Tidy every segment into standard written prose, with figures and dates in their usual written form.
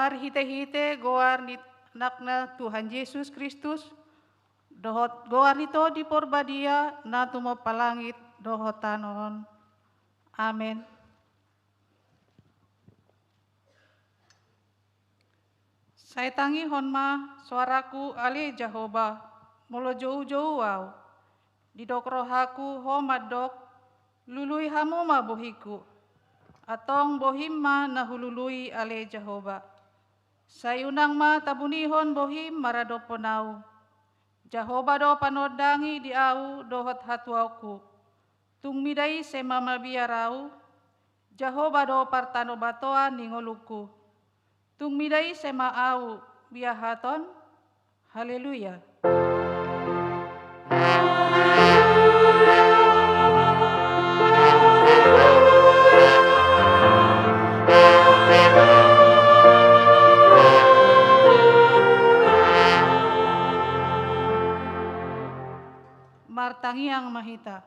marhite-hite goar ni anakna Tuhan Yesus Kristus, dohot goar nito di porbadia na tumo palangit dohotanon. Amen. Saya tangi honma suaraku ale Jehovah, molo jauh-jauh wow. Didok rohaku ho madok, lului hamu ma bohiku. Atong bohim ma nahulului ale Jehovah. Sayunang ma tabunihon bohim maradoponau. Jehovah do panodangi di au dohot hatuauku. Tung midai sema mabiarau. Jehovah do partano batoa ningoluku. Tung midai sema au biahaton. Haleluya. Martangi yang mahita.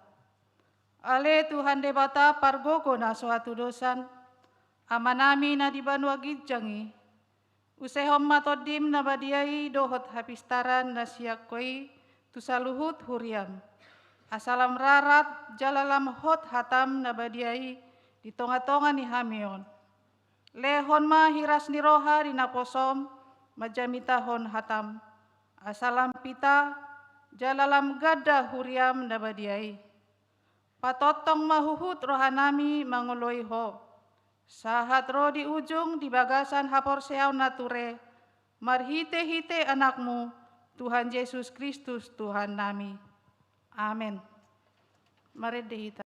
Ale Tuhan debata pargoko na suatu dosan. Amanami na di banua gidjangi. Usehom matodim na badiai dohot hapistaran na siakoi tusaluhut huriam. Asalam rarat jalalam hot hatam na badiai di tonga-tonga ni hamion. Lehon ma hiras ni roha di naposom majamitahon hatam. Asalam pita jalalam gada huriam na badiai. Patotong mahuhut rohanami mangoloi ho. Sahat roh di ujung di bagasan hapor seau nature. Marhite-hite anakmu, Tuhan Yesus Kristus Tuhan nami. Amin. Mari dihita.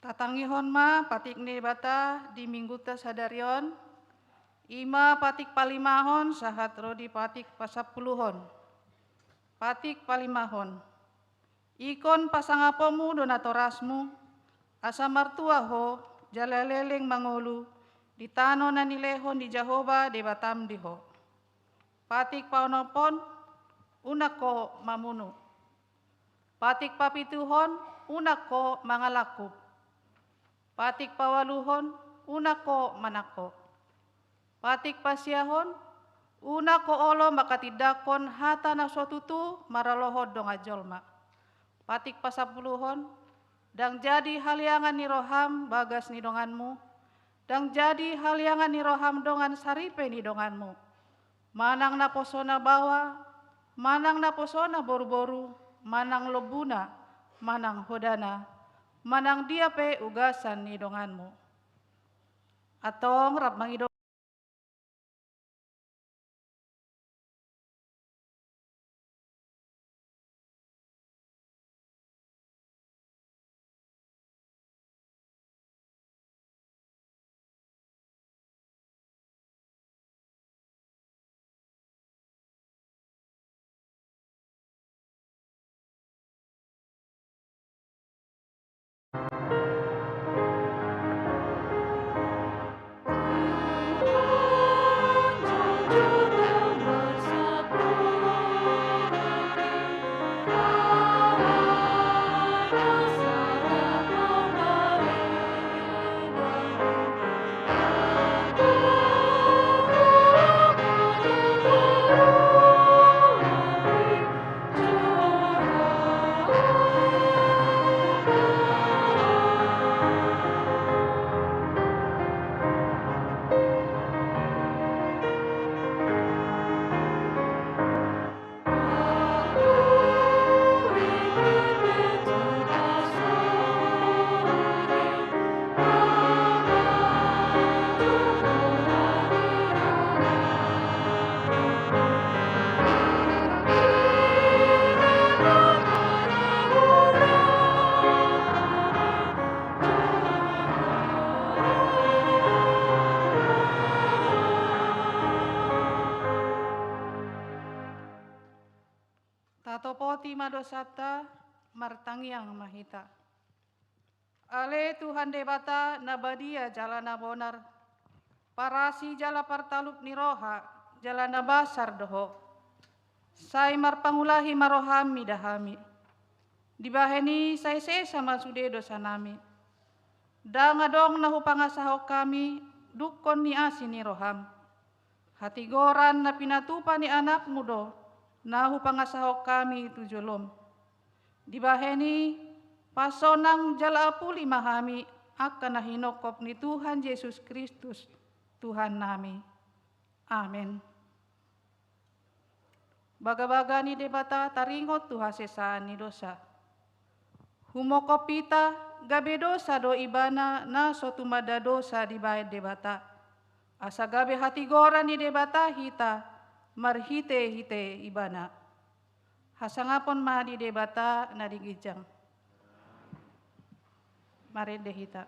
Tatangihon ma patik ne bata di minggu sadarion. Ima patik palimahon sahat rodi patik pasapuluhon. Patik palimahon. Ikon pasangapomu donatorasmu. Asa martua ho jalaleleng mangolu. Di tano na nilehon di Jehovah de batam diho. Patik paonopon unako mamunu. Patik papituhon unako mangalaku. Patik pawaluhon unako manako. Patik pasiahon unako olo makatidakon hata na suatutu maralohod dong ajolma. Patik pasapuluhon dang jadi haliangan ni roham bagas ni donganmu. Dang jadi haliangan ni roham dongan saripe ni donganmu. Manang na posona bawa, manang na posona boru-boru, manang lobuna, manang hodana, manang diape ugasan ni donganmu. Atong rap mangido hima dosata martangiang mahita. Ale Tuhan debata nabadia jalana bonar, parasi jala partalup ni roha, jalana basar doho. Sai marpangulahi marohami dahami. Dibaheni sai sama sude dosa nami. Dangadong nahu pangasaho kami, dukon ni asi ni roham. Hati goran na pinatupa ni anak mudo, nahu pangasaho kami tujulom. Dibaheni pasonang jala apuli mahami, akan nahinokop ni Tuhan Yesus Kristus, Tuhan nami. Amin. Baga-baga ni debata taringot Tuhan sesaan ni dosa. Humokopita gabe dosa do ibana na sotumada dosa di bayad debata. Asa gabe hati gora ni debata hita marhite-hite ibana. Hasangapon ma di debata na digijang. Mari dehita.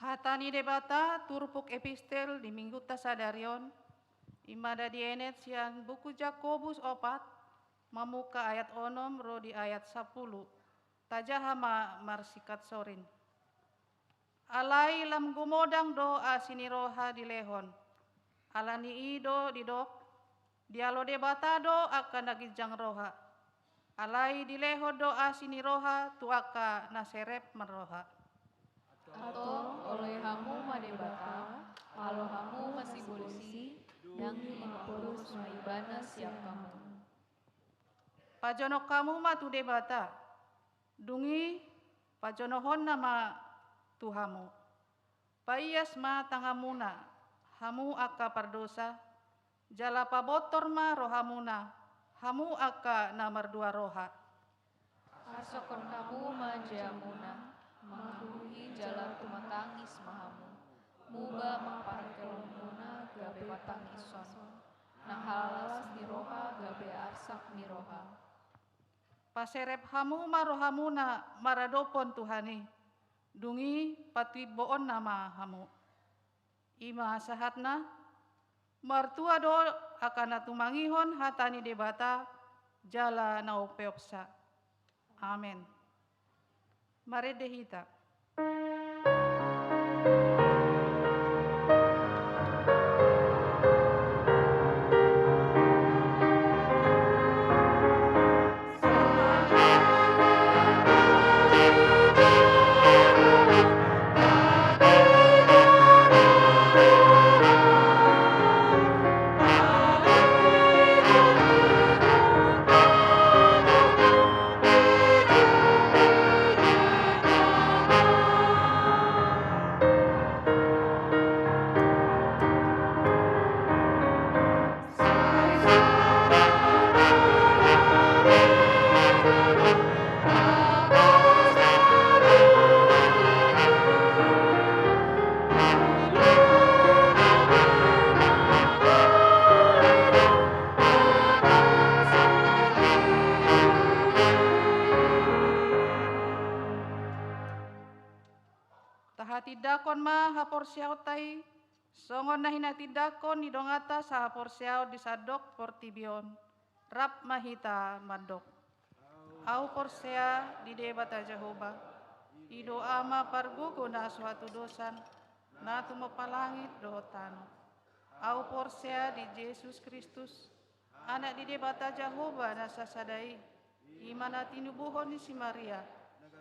Hatani debata turpuk epistel di minggu tasadarion imada dienet sian buku Jakobus 4 mamuka ayat onom ro di ayat 10 tajahama marsikat sorin. Alai lam gumodang do asini roha di lehon. Alani ido di dok dialo debata do akan dagijang roha. Alai di leho do asini roha tuaka naserep meroha. Atau oleh hamu madebata, kalau hamu masih polisi, dangi mapurus maibana siap kamu. Pajonok kamu matu debata, dungi pajonohon nama Tuhamu. Paiyas ma tangamuna, hamu aka pardosa, jala pabotor ma rohamuna, hamu aka namar dua roha. Asokon kamu majamuna, mahuhi jala tumatangis mahamu, muba maparkelomuna gabe patangison, nahalas miroha gabe asak miroha. Paserep hamu marohamuna maradopon Tuhani, dungi patwiboon nama hamu. Ima sahatna, martua do akan tumangihon hatani debata jala naupeopsa. Amin. Mari dehita. hatidakon ma haporsiao tai, songon na hinatidakon ni dongata sa haporsiao di sadok portibion, rap mahita madok. Au porsea di debata Jehovah, ido ama pargogo na suatu dosan, na tumapalangit dohotano. Au porsea di Yesus Kristus, anak di debata Jehovah na sasadai, imana tinubuhon ni si Maria,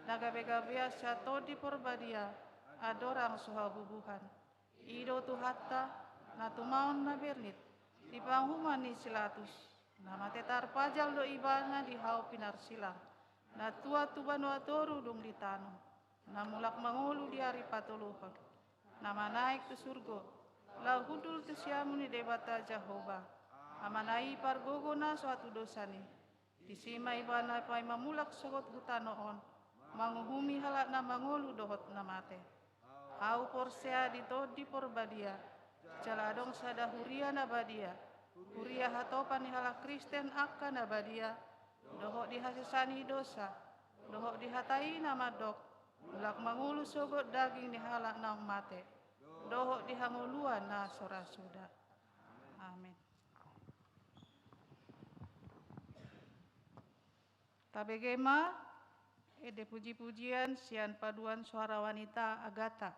nagabe-gabea syato di porbadia, adorang suhabubuhan. Ido tuhatta, na tumaon na bernit, di panghuman ni silatus, na matetar pajal do ibana di hau pinarsilang, na tua tuban watoru dung di tanong, na mulak mangulu di hari patuluhon, na manaik tu surgo, la hudul tu siamu ni debata Jehovah, amanai pargogo na suatu dosani, disima ibana pai mamulak sogot hutanoon, manguhumi halak na mangulu dohot na mate. Au porsea di porbadia, jaladong sada huria na badia, huria hatopan ni halak Kristen akan na badia, dohok dihasesani dosa, dohok dihatai na madok, mulak mangulu sogot daging ni halak na mate, dohok dihanguluan na sorasuda. Amin. Tabegema, ede puji-pujian sian paduan suara wanita Agatha.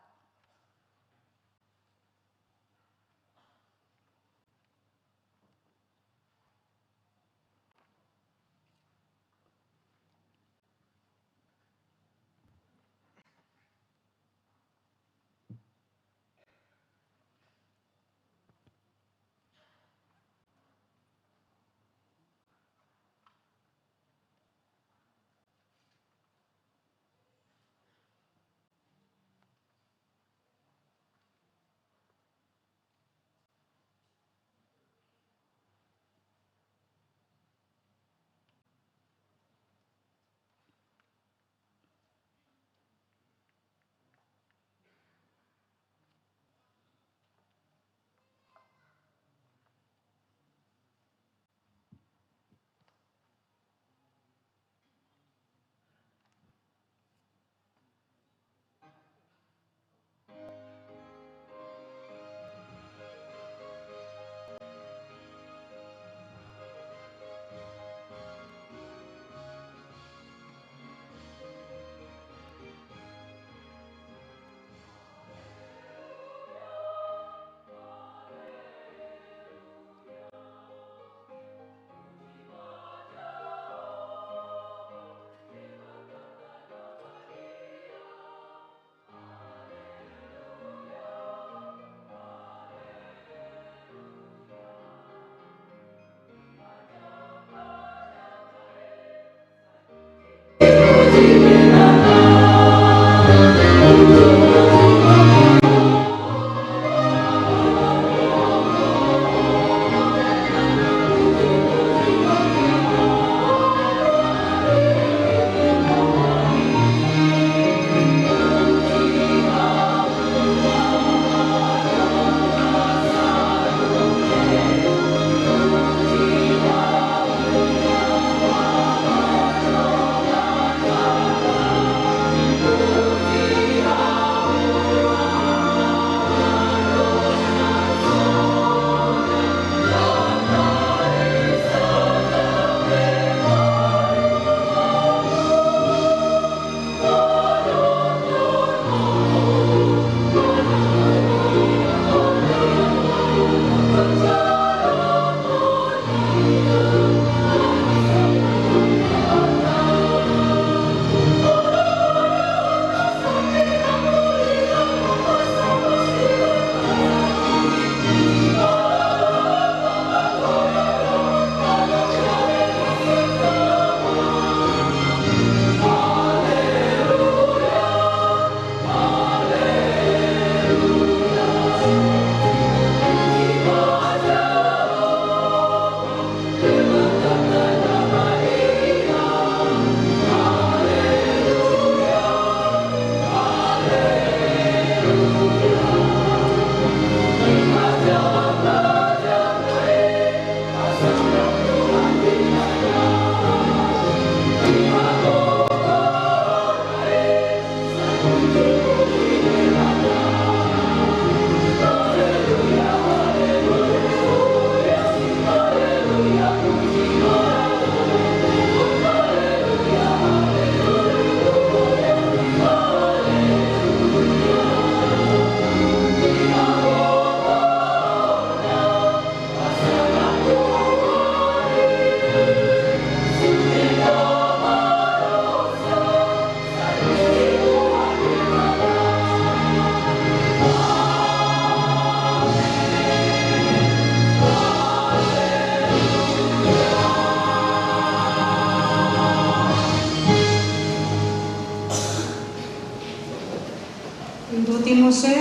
Tuti Muse,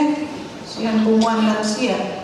siang Pumuan Garcia.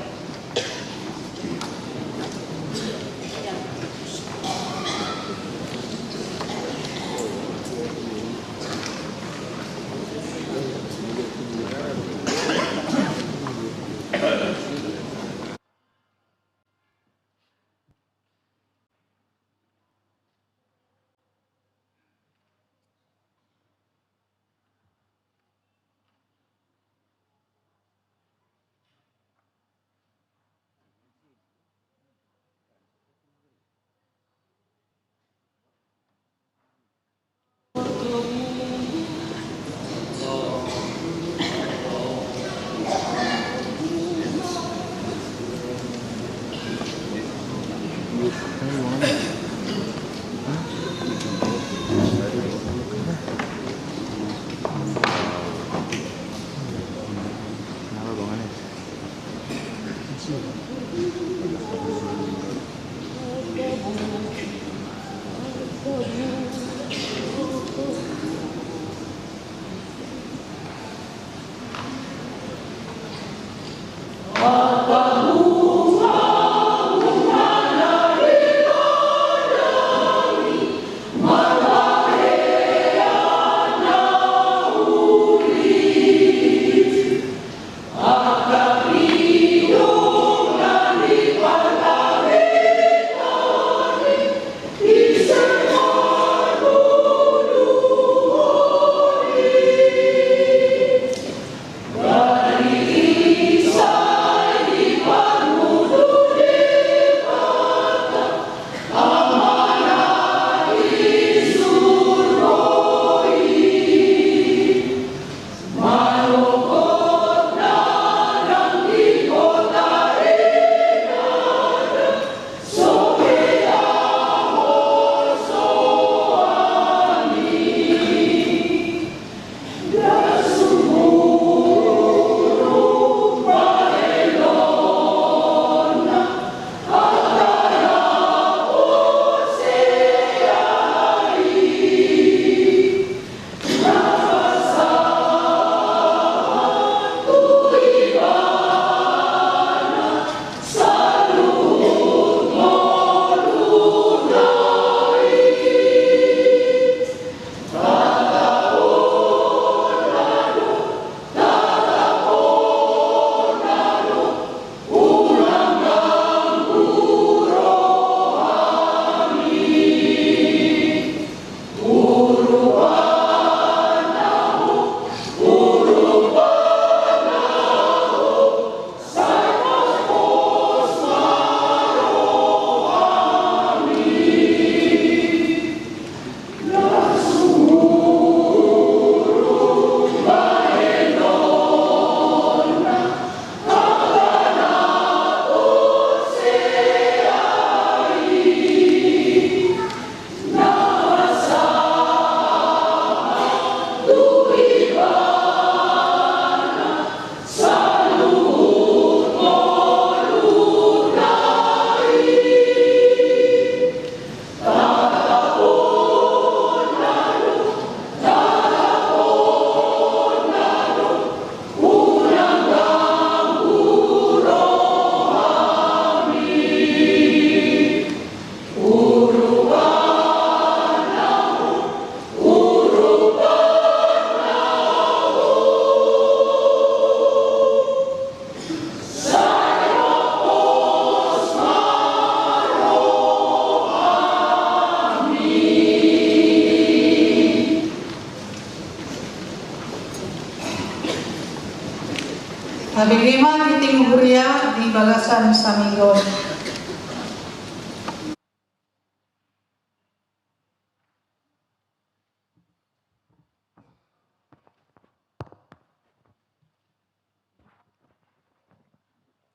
Abigema titing Huria di Bagasan Saminggon.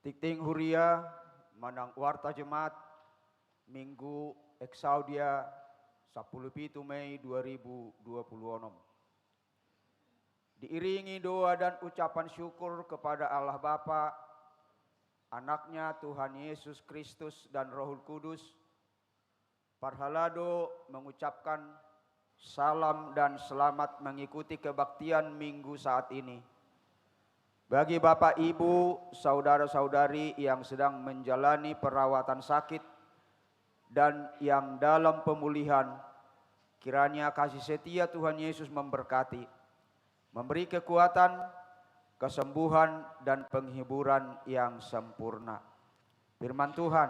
Titing Huria manang warta jemaat Minggu Eksaudia 17 Mei 2026. Diiringi doa dan ucapan syukur kepada Allah Bapa, Anaknya Tuhan Yesus Kristus dan Rohul Kudus, Parhalado mengucapkan salam dan selamat mengikuti kebaktian minggu saat ini. Bagi Bapak, Ibu, saudara-saudari yang sedang menjalani perawatan sakit dan yang dalam pemulihan, kiranya kasih setia Tuhan Yesus memberkati, memberi kekuatan, kesembuhan, dan penghiburan yang sempurna. Firman Tuhan,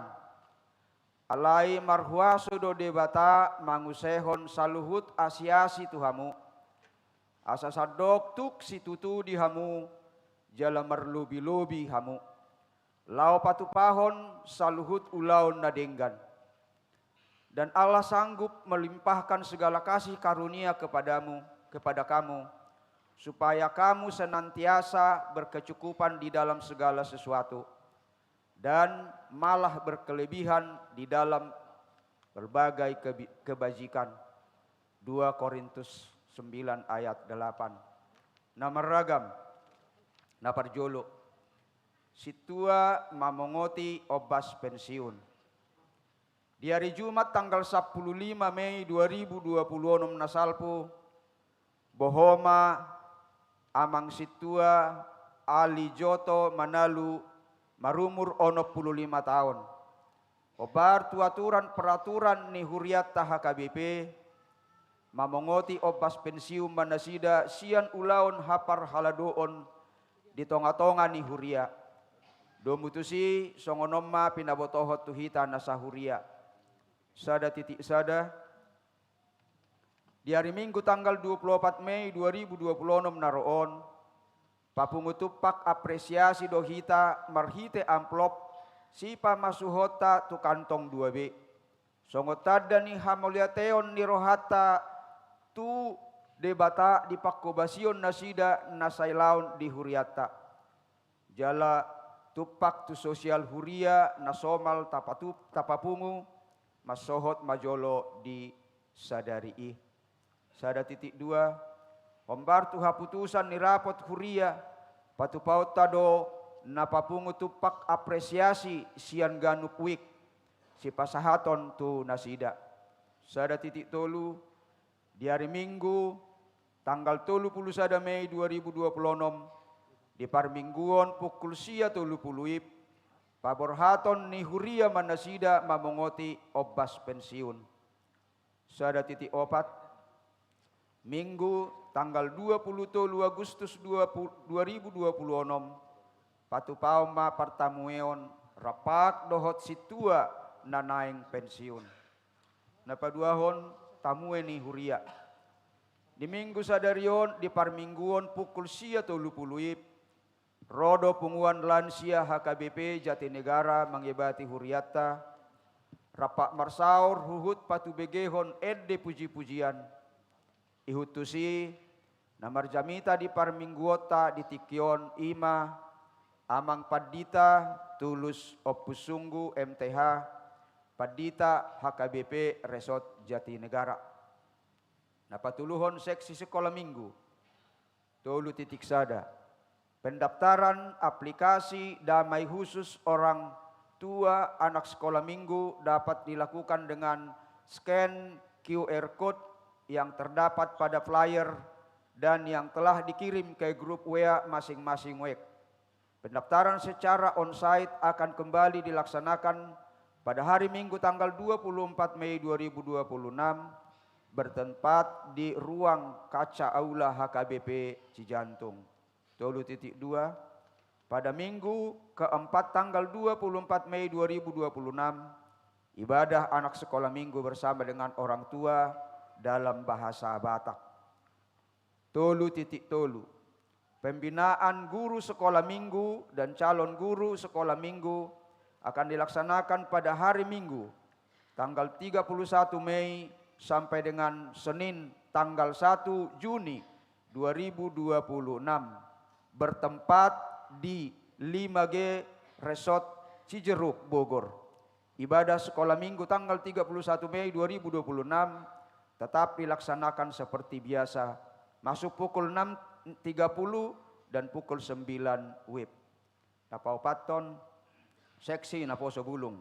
alai marhuaso do debata mangusehon saluhut asiasi Tuhamu, asa sadok tuk situtu dihamu, jala merlubi-lubi hamu, lau patupahon saluhut ulaun nadenggan. Dan Allah sanggup melimpahkan segala kasih karunia kepada kamu, supaya kamu senantiasa berkecukupan di dalam segala sesuatu, dan malah berkelebihan di dalam berbagai kebajikan. 2 Korintus 9 ayat 8. Nama ragam, naparjolo, situa mamongoti obas pensiun. Di hari Jumat tanggal 15 Mei 2026 nasalpo, bohoma amang situa Ali Joto Manalu marumur 65 tahun. Obar tuaturan peraturan ni huriata HKBP, mamongoti obas pensiun manasida sian ulaon hapar haladoon di tonga-tonga ni huria. Domutusi songonoma pinabotohot tuhita nasa huria. Sada titik sada. Di hari Minggu tanggal 24 Mei 2026 naroon, papungutupak apresiasi dohita marhite amplop sipa masuhota tu kantong 2B. Songotada ni hamoliateon ni rohata tu debata di pakobasion nasida nasailaun di huriata. Jala tupak tu sosial huria nasomal tapapungu masohot majolo di sadari. Sada titik 2. Ombar tu haputusan ni rapot huria patupaut tado napapungu tupak apresiasi sian ganuk wik si pasahaton tu nasida. Sada titik 3. Di hari Minggu tanggal 31 Mei 2026 di parmingguon pukul sia 30 paborhaton ni huria manasida mamongoti obas pensiun. Sada titik 4. Minggu tanggal 23 Agustus 2026 patupauma partamueon rapak dohot situa nanaing pensiun. Napaduahon tamue ni huria. Di minggu sadarion di parmingguon pukul sia 30 rodo punguan lansia HKBP Jatinegara mengebati huriata rapak marsaur huhut patu begehon edde puji-pujian ihutusi namar jamita di parmingguota di tikion ima amang padita tulus opusunggu MTH padita HKBP Resort Jatinegara. Napatuluhon seksi sekolah minggu tolu titik sada. Pendaftaran aplikasi damai khusus orang tua anak sekolah minggu dapat dilakukan dengan scan QR code yang terdapat pada flyer dan yang telah dikirim ke grup WA masing-masing WEK. Pendaftaran secara onsite akan kembali dilaksanakan pada hari Minggu tanggal 24 Mei 2026 bertempat di ruang kaca aula HKBP Cijantung. 2. Pada Minggu keempat tanggal 24 Mei 2026 ibadah anak sekolah minggu bersama dengan orang tua dalam bahasa Batak. 3. Pembinaan guru sekolah minggu dan calon guru sekolah minggu akan dilaksanakan pada hari Minggu tanggal 31 Mei sampai dengan Senin tanggal 1 Juni 2026 bertempat di 5G Resort Cijeruk Bogor. Ibadah sekolah minggu tanggal 31 Mei 2026 tetap dilaksanakan seperti biasa, masuk pukul 6.30 dan pukul 9 WIB. Napaupaton seksi Naposo Bulung.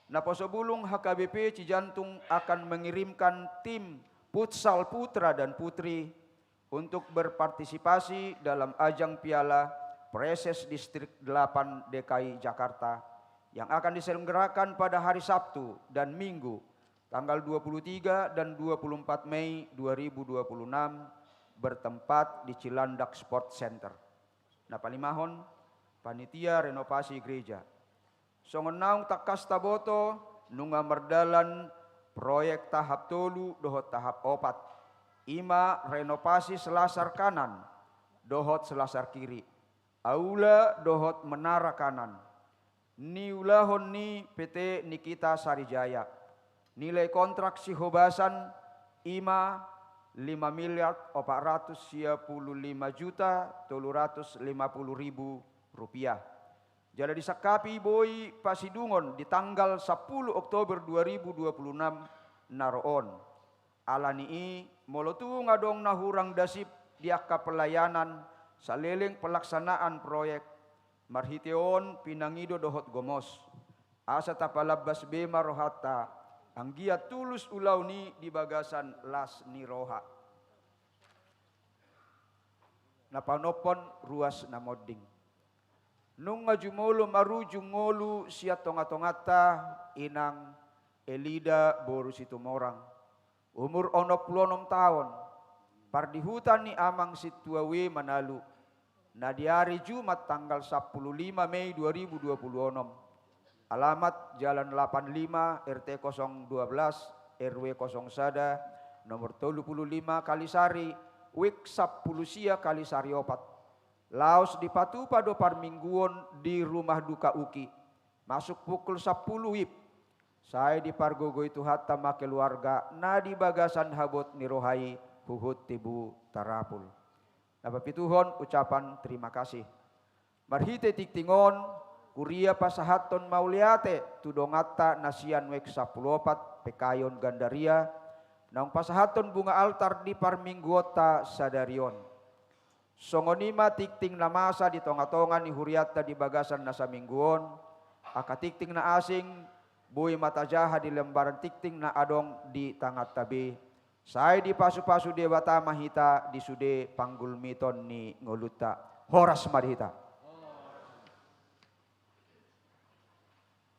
Naposo Bulung HKBP Cijantung akan mengirimkan tim futsal putra dan putri untuk berpartisipasi dalam ajang Piala Preses Distrik 8 DKI Jakarta yang akan diselenggarakan pada hari Sabtu dan Minggu tanggal 23 dan 24 Mei 2026 bertempat di Cilandak Sport Center. Napalimahon, panitia renovasi gereja. Songonaung takas taboto nunga merdalan proyek tahap tolu dohot tahap opat. Ima renovasi selasar kanan dohot selasar kiri. Aula dohot menara kanan. Niulahon ni PT Nikita Sarijaya. Nilai kontrak sihobasan ima 5.455.350.000 rupiah. Jadi disakapi boy pasidungon di tanggal 10 Oktober 2026 naroon. Alani molotu ngadong nahurang dasip diaka pelayanan saleleng pelaksanaan proyek marhiteon pinangido dohot gomos. Asa tapalabas bema rohata anggia tulus ulau ni di bagasan las ni roha. Napanopon ruas namoding. Nung ngajumolo maruju ngolu sia tonga-tongata inang Elida boru situmorang. Umur 66 tahun. Pardihutan ni amang situawe manalu. Na di hari Jumat tanggal 15 Mei 2026. Alamat Jalan 85 RT 012 RW 01 nomor 35 Kalisari Wik 10 sia Kalisari opat. Laos di Patupa do Parmingguon di rumah duka Uki. Masuk pukul 10 WIB. Saya di Pargogo itu hatta ma keluarga na di bagasan habot ni rohai huhut tibu tarapul. Napapituhon ucapan terima kasih. Marhite tiktingon kuria pasahaton mauliate tudongata nasian wek 14 pekayon gandaria. Naung pasahaton bunga altar di Parmingguota sadarion. Songonima tikting na masa di tonga-tonga ni huriata di bagasan nasa mingguon. Aka tikting na asing buhay matajaha di lembaran tikting na adong di tangat tabi. Saya di pasu-pasu dewata mahita di sude panggulmiton ni ngoluta. Horas marihita.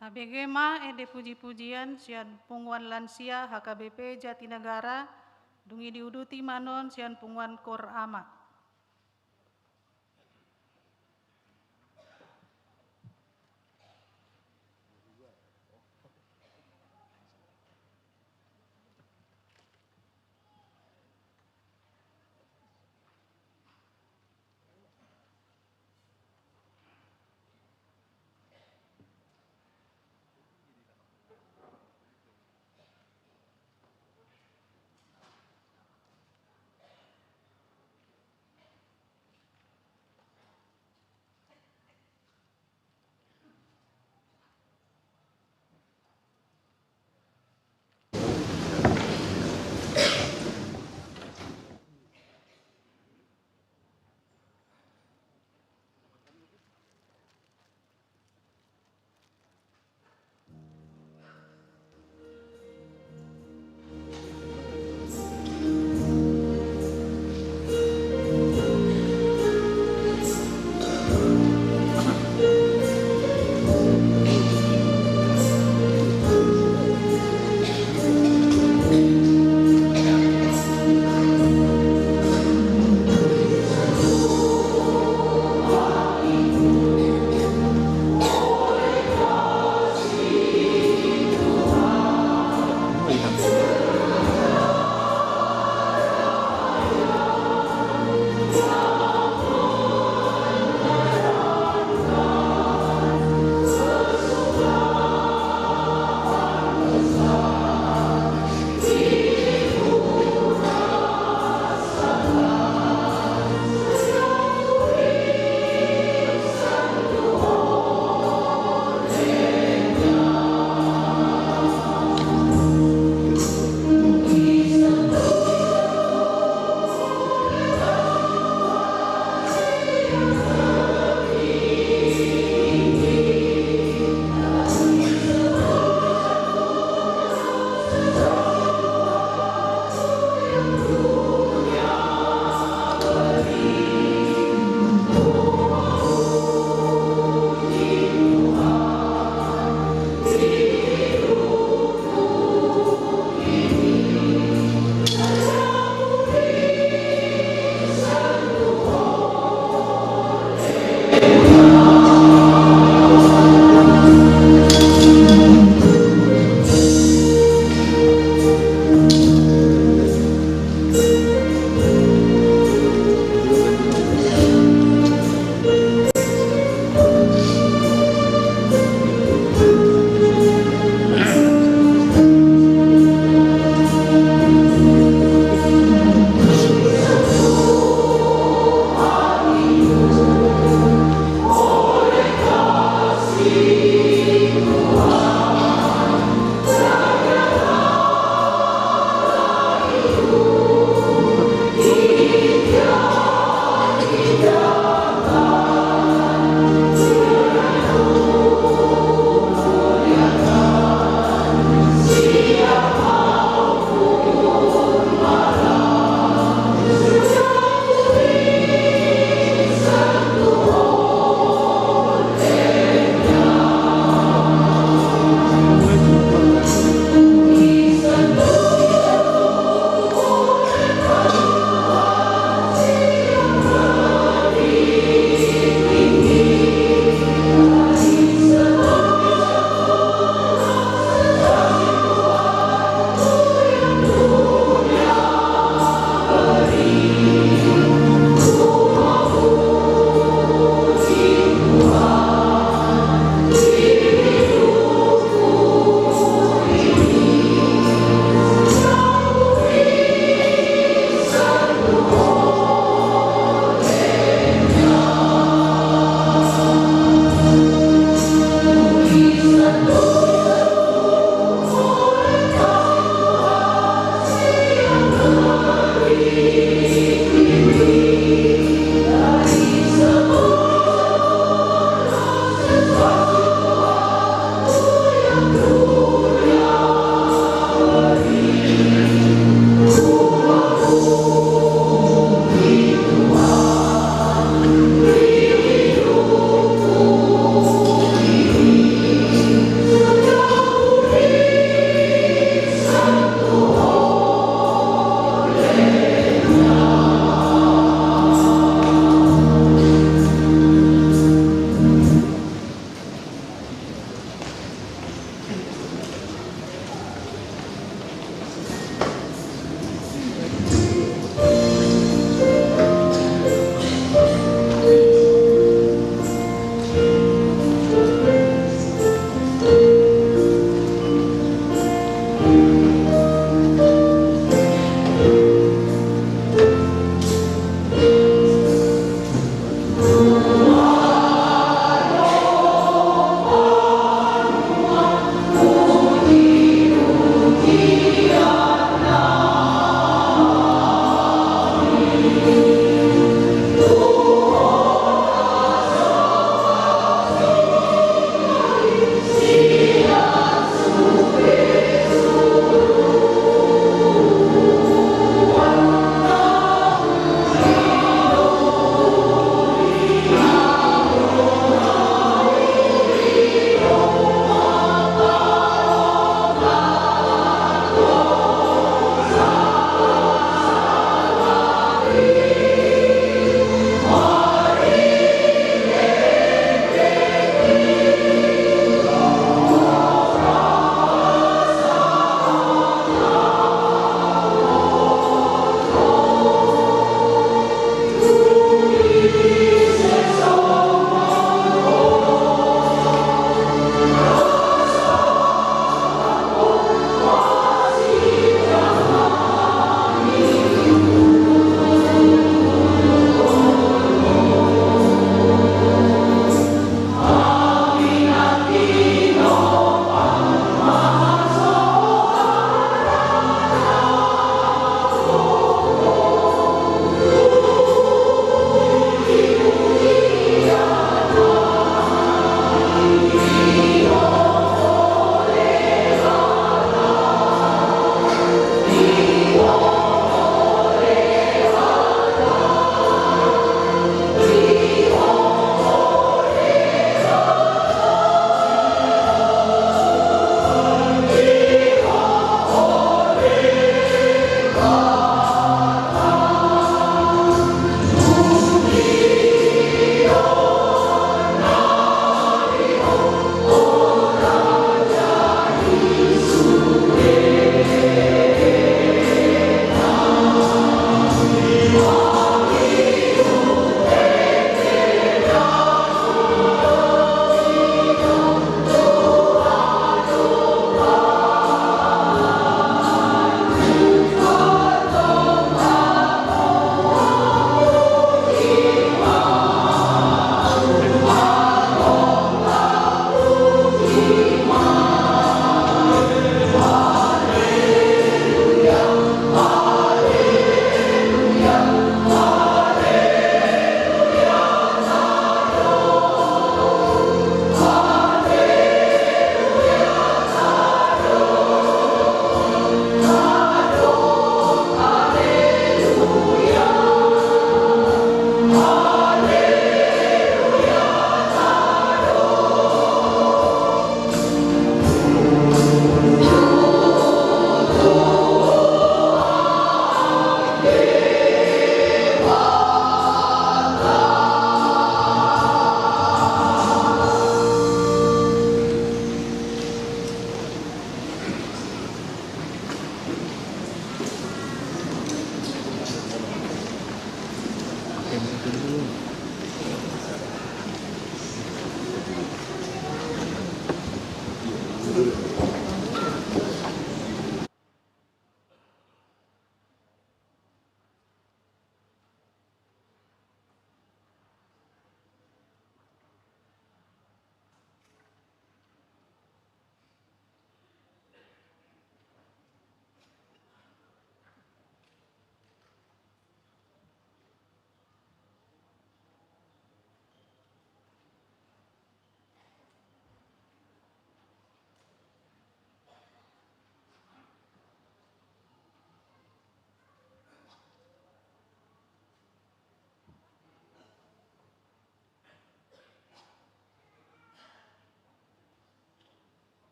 Tabegema ede puji-pujian sian punguan lansia HKBP Jatinegara dungi diuduti manon sian punguan Kor Ama.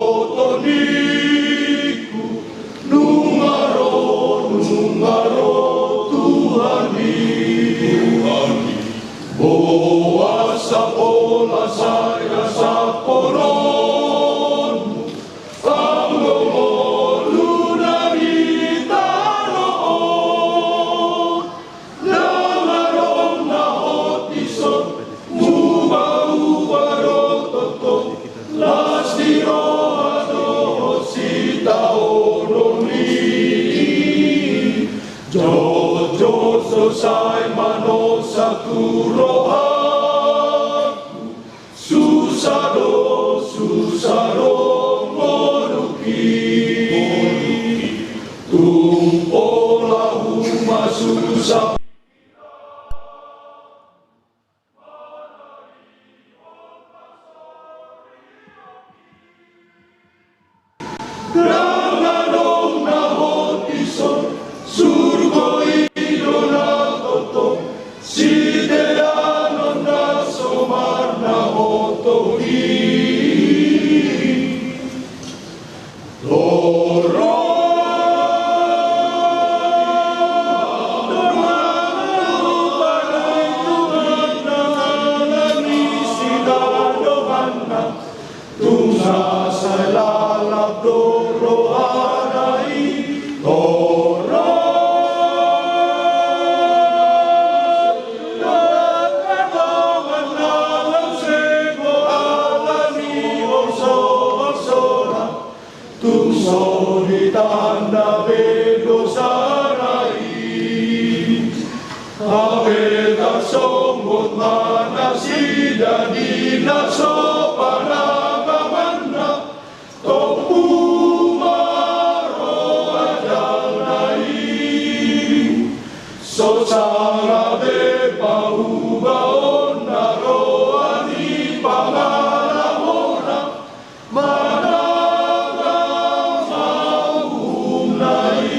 Otoniku nungaro Tuhani Boa sapola saya saporon Panggolo lunarita noon Nangaron na otison Muba-ubarototo Lastiro Jojo selesai mano sakurohaku susaro moruki tumpola huma susah Ranganong nahotison surgo idona toto sideanon na somar na otohi Loro Tunga sa lalap doro anai Toro Nagkataman na lang sego alani Orsona Tungsoritan na bedo sarai Abel kasongot mana sida di nasopana So sarabe paubaon naroani pangalamona managang maunay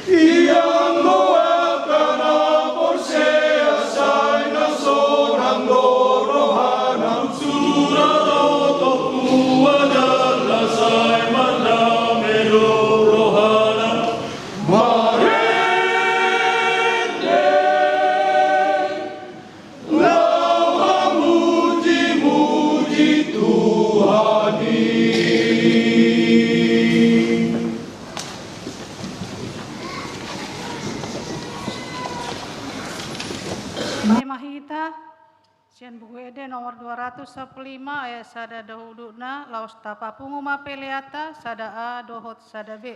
Iyang moel ka na porsea say na sonang dorohanang suraroto kuwadala say maname dorohanang Mahita, Sian buku ede nomor 215 ayat sada dahuduna laos tapa punguma peleata sada A dohot sada B.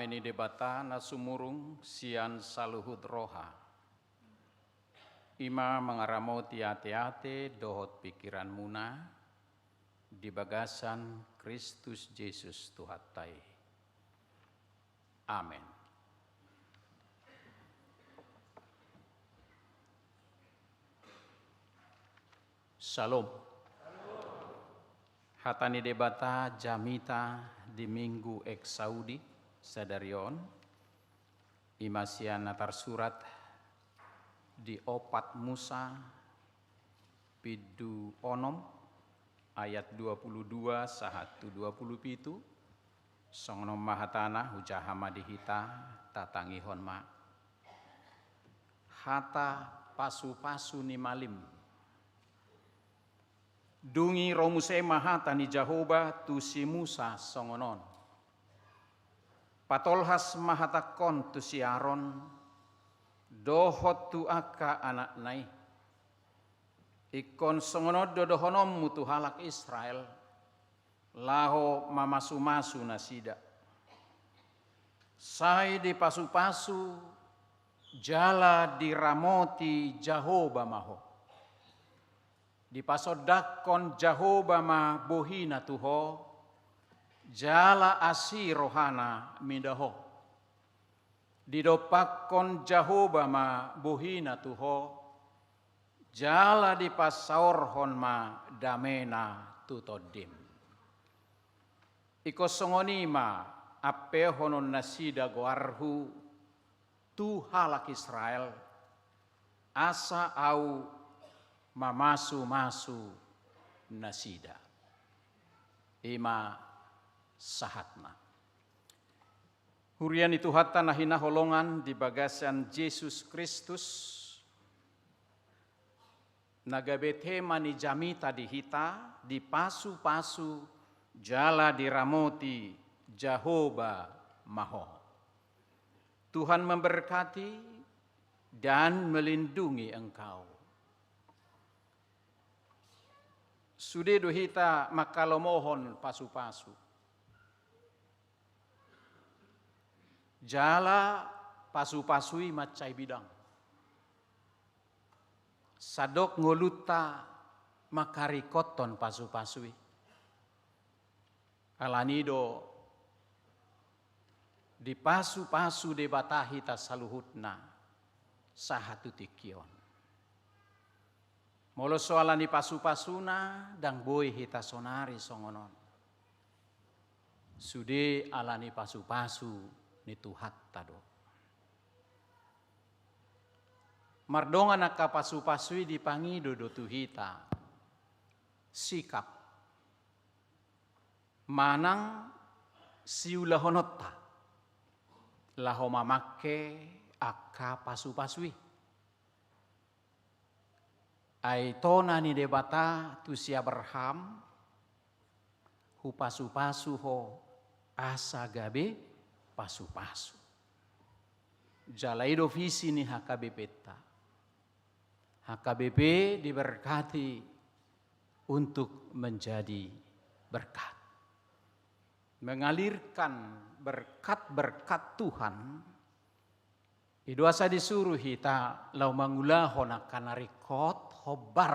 Ameni debata nasumurung sian saluhut roha. Ima mengaramoti ate-ate dohot pikiran muna di bagasan Kristus Yesus Tuhatai. Amin. Shalom. Hatani debata jamita di minggu eksaudi sadarion. Imasian natar surat di opat Musa pidu onom ayat 22 sahatu 27 songnom mahatana hujahama dihita tatangi honma hata pasu-pasu ni malim dungi romuse mahata ni Jahoba tu si Musa songonon patolhas mahatakon tu si Aaron dohot tu aka anak nai ikon songonod dodohonom mutu halak Israel laho mamasu-masu nasida sai di pasu-pasu jala diramoti Jahoba maho di pasodakon Jahoba ma bohina tuho jala asi rohana midaho didopakon Jahoba ma bohina tuho jala di pasaorhon ma damena tutodim iko songonima ape honon nasida goarhu tu halak Israel asa au mamasu-masu nasida ima sahatna hurian itu hatta nahina holongan di bagasan Yesus Kristus nagabete mani jamita dihita di pasu-pasu jala diramoti Jahoba maho Tuhan memberkati dan melindungi engkau sude dohita makalomohon pasu-pasu jala pasu-pasui macai bidang sadok ngoluta makarikoton pasu-pasui alanido di pasu-pasu debatahi tasaluhutna sahatu tikion molo soalan di pasu-pasuna dang boy hita sonari songonon sude alani pasu-pasu ni tuhat tado mardonga naka pasu-pasui dipangido do tuhita sikap manang siulahonota laho mamake akka pasu-pasui aitona ni debata tu si Abraham hu pasu-pasu ho asa gabe pasu-pasu jalaido visi ni HKBP ta HKBP diberkati untuk menjadi berkat mengalirkan berkat-berkat Tuhan iduasa disuruh kita lau mangulahon akan narikot hobar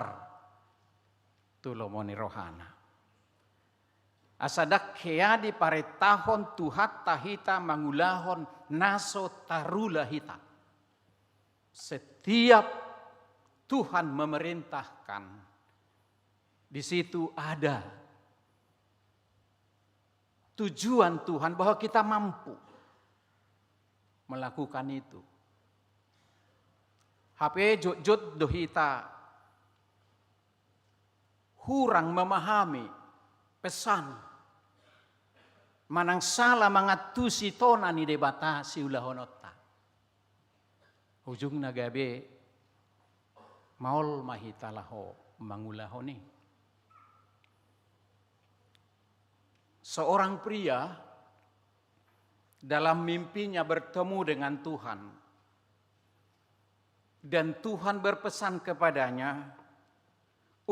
tulomoni rohana asadak kea di paretahon tuhat tahita mangulahon naso tarula hita setiap Tuhan memerintahkan di situ ada tujuan Tuhan bahwa kita mampu melakukan itu HP jod dohita hurang memahami pesan manang salah mangatusi tona ni debata si ulahonota ujung nagabe maul mahitalaho mangulahoni seorang pria dalam mimpinya bertemu dengan Tuhan dan Tuhan berpesan kepadanya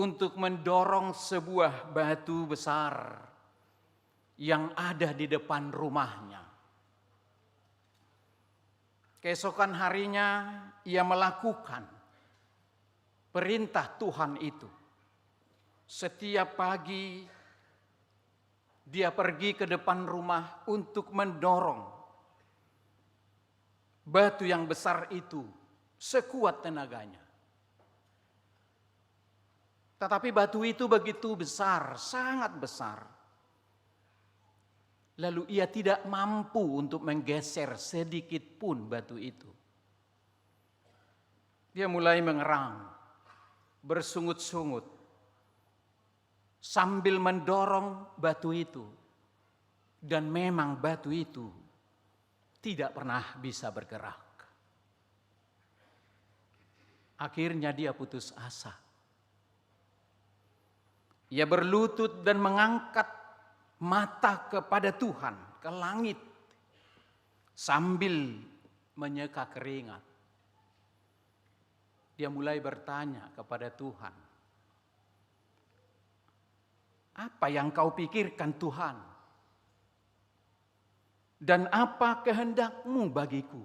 untuk mendorong sebuah batu besar yang ada di depan rumahnya. Keesokan harinya ia melakukan perintah Tuhan itu. Setiap pagi dia pergi ke depan rumah untuk mendorong batu yang besar itu sekuat tenaganya. Tetapi batu itu begitu besar, sangat besar. Lalu ia tidak mampu untuk menggeser sedikit pun batu itu. Dia mulai mengerang, bersungut-sungut, sambil mendorong batu itu. Dan memang batu itu tidak pernah bisa bergerak. Akhirnya dia putus asa. Ia berlutut dan mengangkat mata kepada Tuhan, ke langit, sambil menyeka keringat. Dia mulai bertanya kepada Tuhan, apa yang kau pikirkan Tuhan? Dan apa kehendak-Mu bagiku?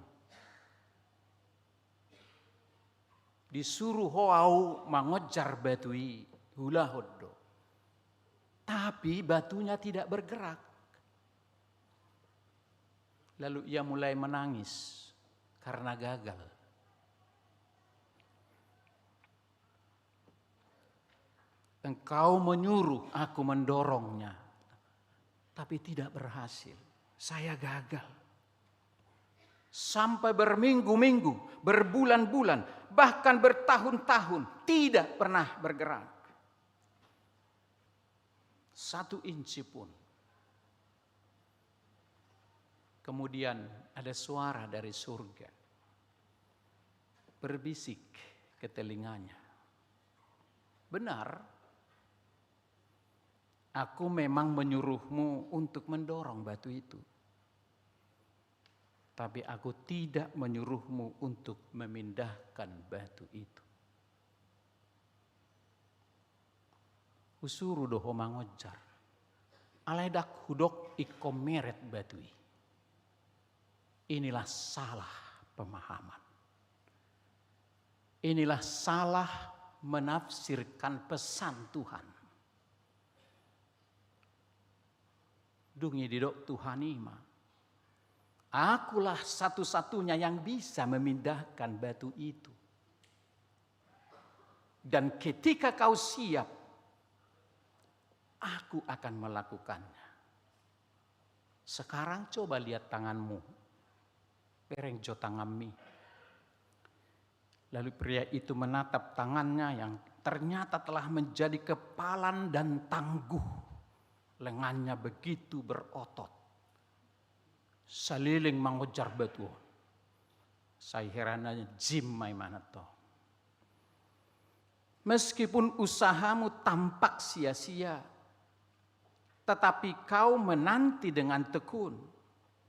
Disuruh hoau mengejar batui hula hodo. Tapi batunya tidak bergerak. Lalu ia mulai menangis karena gagal. Engkau menyuruh aku mendorongnya, tapi tidak berhasil. Saya gagal. Sampai berminggu-minggu, berbulan-bulan, bahkan bertahun-tahun tidak pernah bergerak. 1 inci pun. Kemudian ada suara dari surga berbisik ke telinganya. Benar, aku memang menyuruhmu untuk mendorong batu itu. Tapi aku tidak menyuruhmu untuk memindahkan batu itu. Usuru doho mangojar. Aledak hudok ikomeret batui. Inilah salah pemahaman. Inilah salah menafsirkan pesan Tuhan. Dungi didok Tuhan ima. Akulah satu-satunya yang bisa memindahkan batu itu. Dan ketika kau siap, aku akan melakukannya. Sekarang coba lihat tanganmu. Pereng jo tanganmi. Lalu pria itu menatap tangannya yang ternyata telah menjadi kepalan dan tangguh. Lengannya begitu berotot. Saliling mengejar batu. Saya herananya jim mai mana toh. Meskipun usahamu tampak sia-sia, tetapi kau menanti dengan tekun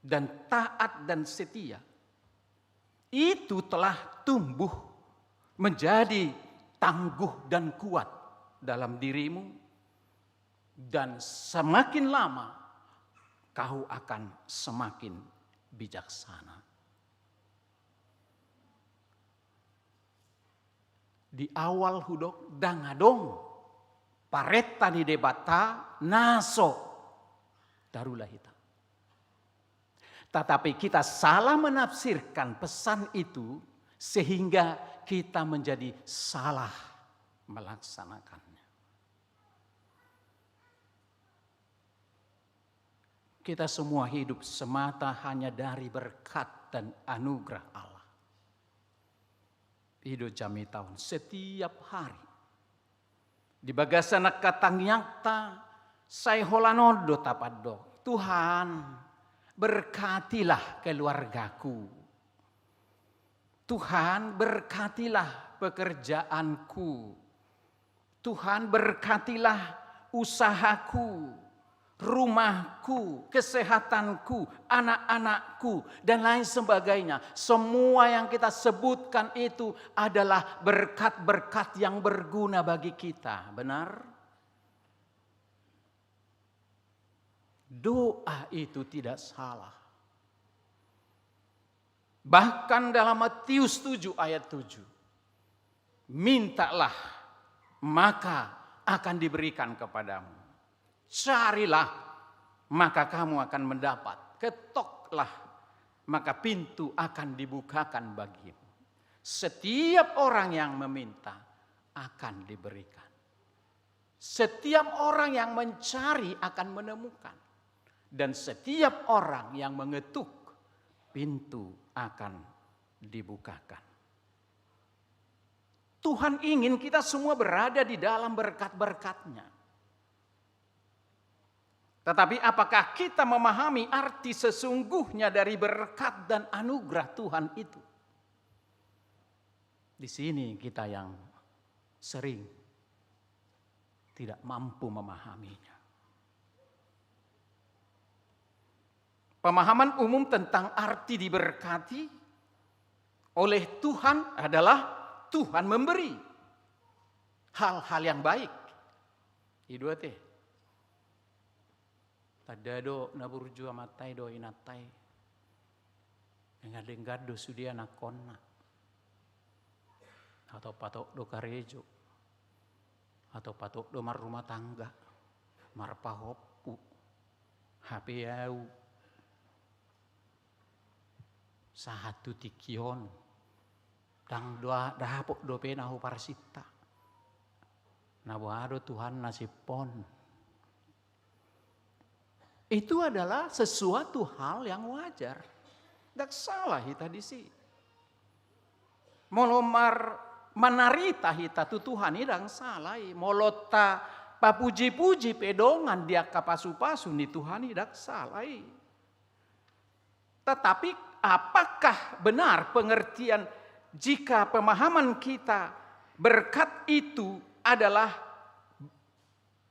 dan taat dan setia. Itu telah tumbuh menjadi tangguh dan kuat dalam dirimu. Dan semakin lama kau akan semakin bijaksana. Di awal hudok dangadong paretta di debata naso darulah kita. Tetapi kita salah menafsirkan pesan itu sehingga kita menjadi salah melaksanakannya. Kita semua hidup semata hanya dari berkat dan anugerah Allah. Hidup jami tahun setiap hari. Di bagasana katang nyakta saya holanodo tapado. Tuhan berkatilah keluargaku. Tuhan berkatilah pekerjaanku. Tuhan berkatilah usahaku, rumahku, kesehatanku, anak-anakku, dan lain sebagainya. Semua yang kita sebutkan itu adalah berkat-berkat yang berguna bagi kita. Benar? Doa itu tidak salah. Bahkan dalam Matius 7 ayat 7. Mintalah maka akan diberikan kepadamu. Carilah maka kamu akan mendapat. Ketoklah maka pintu akan dibukakan bagimu. Setiap orang yang meminta akan diberikan. Setiap orang yang mencari akan menemukan. Dan setiap orang yang mengetuk, pintu akan dibukakan. Tuhan ingin kita semua berada di dalam berkat-berkat-Nya. Tetapi apakah kita memahami arti sesungguhnya dari berkat dan anugerah Tuhan itu? Di sini kita yang sering tidak mampu memahaminya. Pemahaman umum tentang arti diberkati oleh Tuhan adalah Tuhan memberi hal-hal yang baik. Itu teh. Tadado naburju amatai do inatai. Engadengado sudia nakonna. Atau patok do karejo. Atau patok do mar rumah tangga. Marpahopu. Hapeau. Sahatu tikion. Dang doa dahapok do penahu parsita. Nabuado Tuhan nasipon. Itu adalah sesuatu hal yang wajar. Tidak salah hita di sini. Molomar manarita hita tu Tuhan idang salah. Molota papuji-puji pedongan dia kapasu-pasu ni Tuhan idang salah. Tetapi apakah benar pengertian jika pemahaman kita berkat itu adalah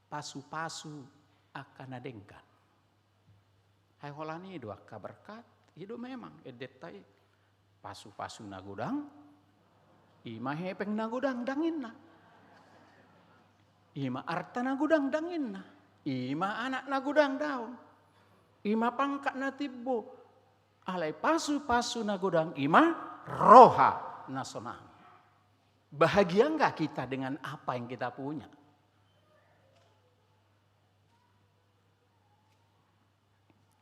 pasu-pasu akan adengkan? Hai holani dua kaberkat, itu memang edetai pasu-pasu nagudang, ima hepeng nagudang danginna, ima arta nagudang danginna, ima anak nagudang daun, ima pangkat natibbo, alai pasu-pasu nagudang, ima roha nasonang. Bahagia enggak kita dengan apa yang kita punya?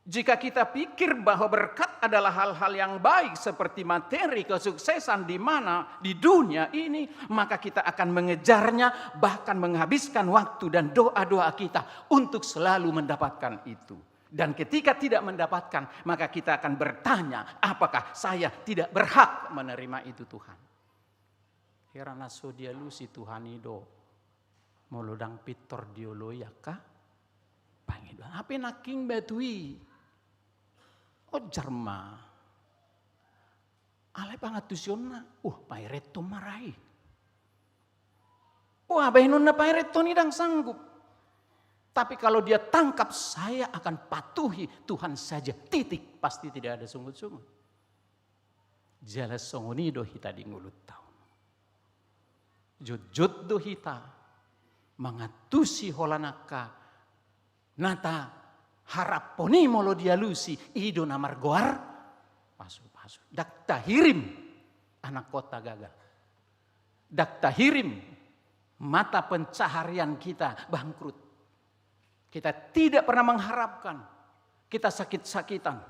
Jika kita pikir bahwa berkat adalah hal-hal yang baik seperti materi kesuksesan di mana di dunia ini, maka kita akan mengejarnya, bahkan menghabiskan waktu dan doa-doa kita untuk selalu mendapatkan itu. Dan ketika tidak mendapatkan, maka kita akan bertanya, apakah saya tidak berhak menerima itu Tuhan? Herana sodialusi Tuhan itu molodang pitor dioloyaka pangidon. Apa naking batui? Oh jarma, alai pangatusionna, paireto marai. Abainonna paireto nidang sanggup. Tapi kalau dia tangkap, saya akan patuhi Tuhan saja. Titik, pasti tidak ada sungut-sungut. Jala songonido hita di ngulut tahun. Jujut do hita, mangatusi holanaka, nata haraponi molo dialusi ido namar goar pasu-pasu. Dak tahirim anak kota gagal. Dak tahirim mata pencaharian kita bangkrut. Kita tidak pernah mengharapkan kita sakit-sakitan.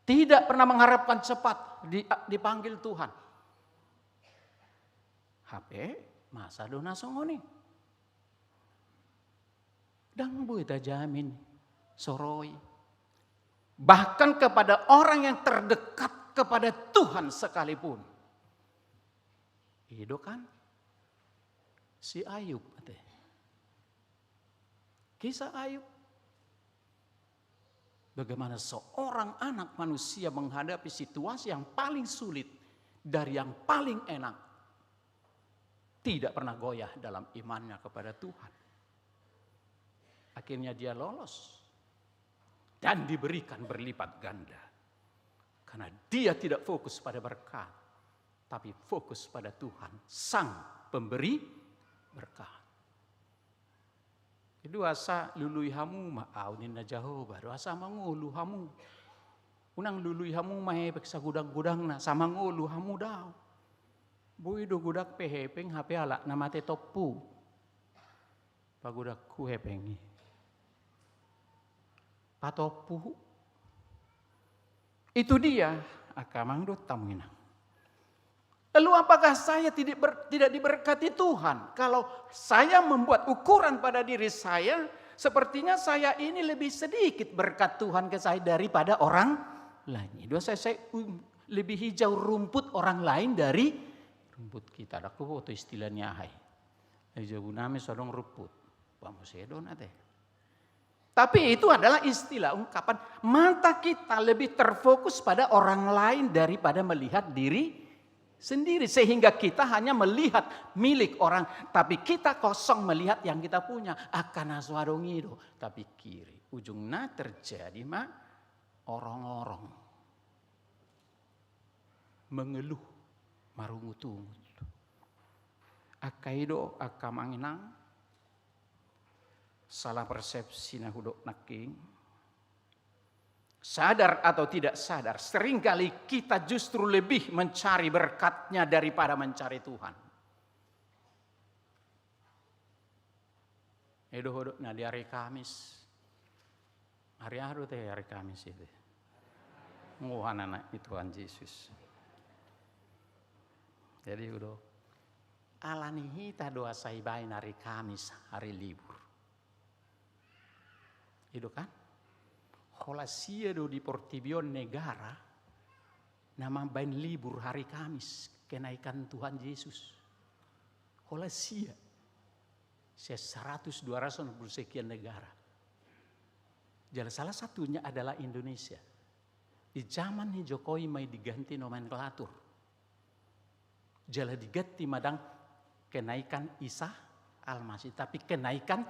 Tidak pernah mengharapkan cepat dipanggil Tuhan. HP masa dona songoni. Dang buita jamin. Soroi. Bahkan kepada orang yang terdekat kepada Tuhan sekalipun. Itu kan si Ayub. Kisah Ayub. Bagaimana seorang anak manusia menghadapi situasi yang paling sulit dari yang paling enak. Tidak pernah goyah dalam imannya kepada Tuhan. Akhirnya dia lolos. Dan diberikan berlipat ganda. Karena dia tidak fokus pada berkat. Tapi fokus pada Tuhan. Sang pemberi berkat. Itu asa lului hamu ma'aunin na Jehovah. Asa mangulu hamu. Unang lului hamu mahepek sa gudang-gudang na sama ngulu hamu daw. Bui do gudak pehepeng hape ala na mate topu. Pagudak ku hepengi. Patopu. Itu dia akamang do tamuinang. Lalu apakah saya tidak diberkati Tuhan? Kalau saya membuat ukuran pada diri saya, sepertinya saya ini lebih sedikit berkat Tuhan ke saya daripada orang lain. Saya lebih hijau rumput orang lain dari rumput kita. Aku foto istilahnya hai. Hijau nami sodong rumput. Pamusedon ate. Tapi itu adalah istilah ungkapan mata kita lebih terfokus pada orang lain daripada melihat diri sendiri. Sehingga kita hanya melihat milik orang. Tapi kita kosong melihat yang kita punya. Akana swadongido. Tapi kiri. Ujungnya terjadi orang-orang mengeluh. Marungut-ungut. Akaido akamanginang. Salah persepsi na hudok naking. Sadar atau tidak sadar, seringkali kita justru lebih mencari berkatnya daripada mencari Tuhan. Edo hudok na di hari Kamis. Hari teh hari Kamis itu. Nguhan anak Tuhan Yesus. Jadi udah alani hita doa saibain hari Kamis, hari libur. Itu kan? Holasia do di Portibion negara nama bain libur hari Kamis kenaikan Tuhan Yesus. Holasia 100-200 sekian negara. Jadi salah satunya adalah Indonesia. Di zaman ni Jokowi mai diganti nomenklatur. Jala diganti madang kenaikan Isa Al-Masih tapi kenaikan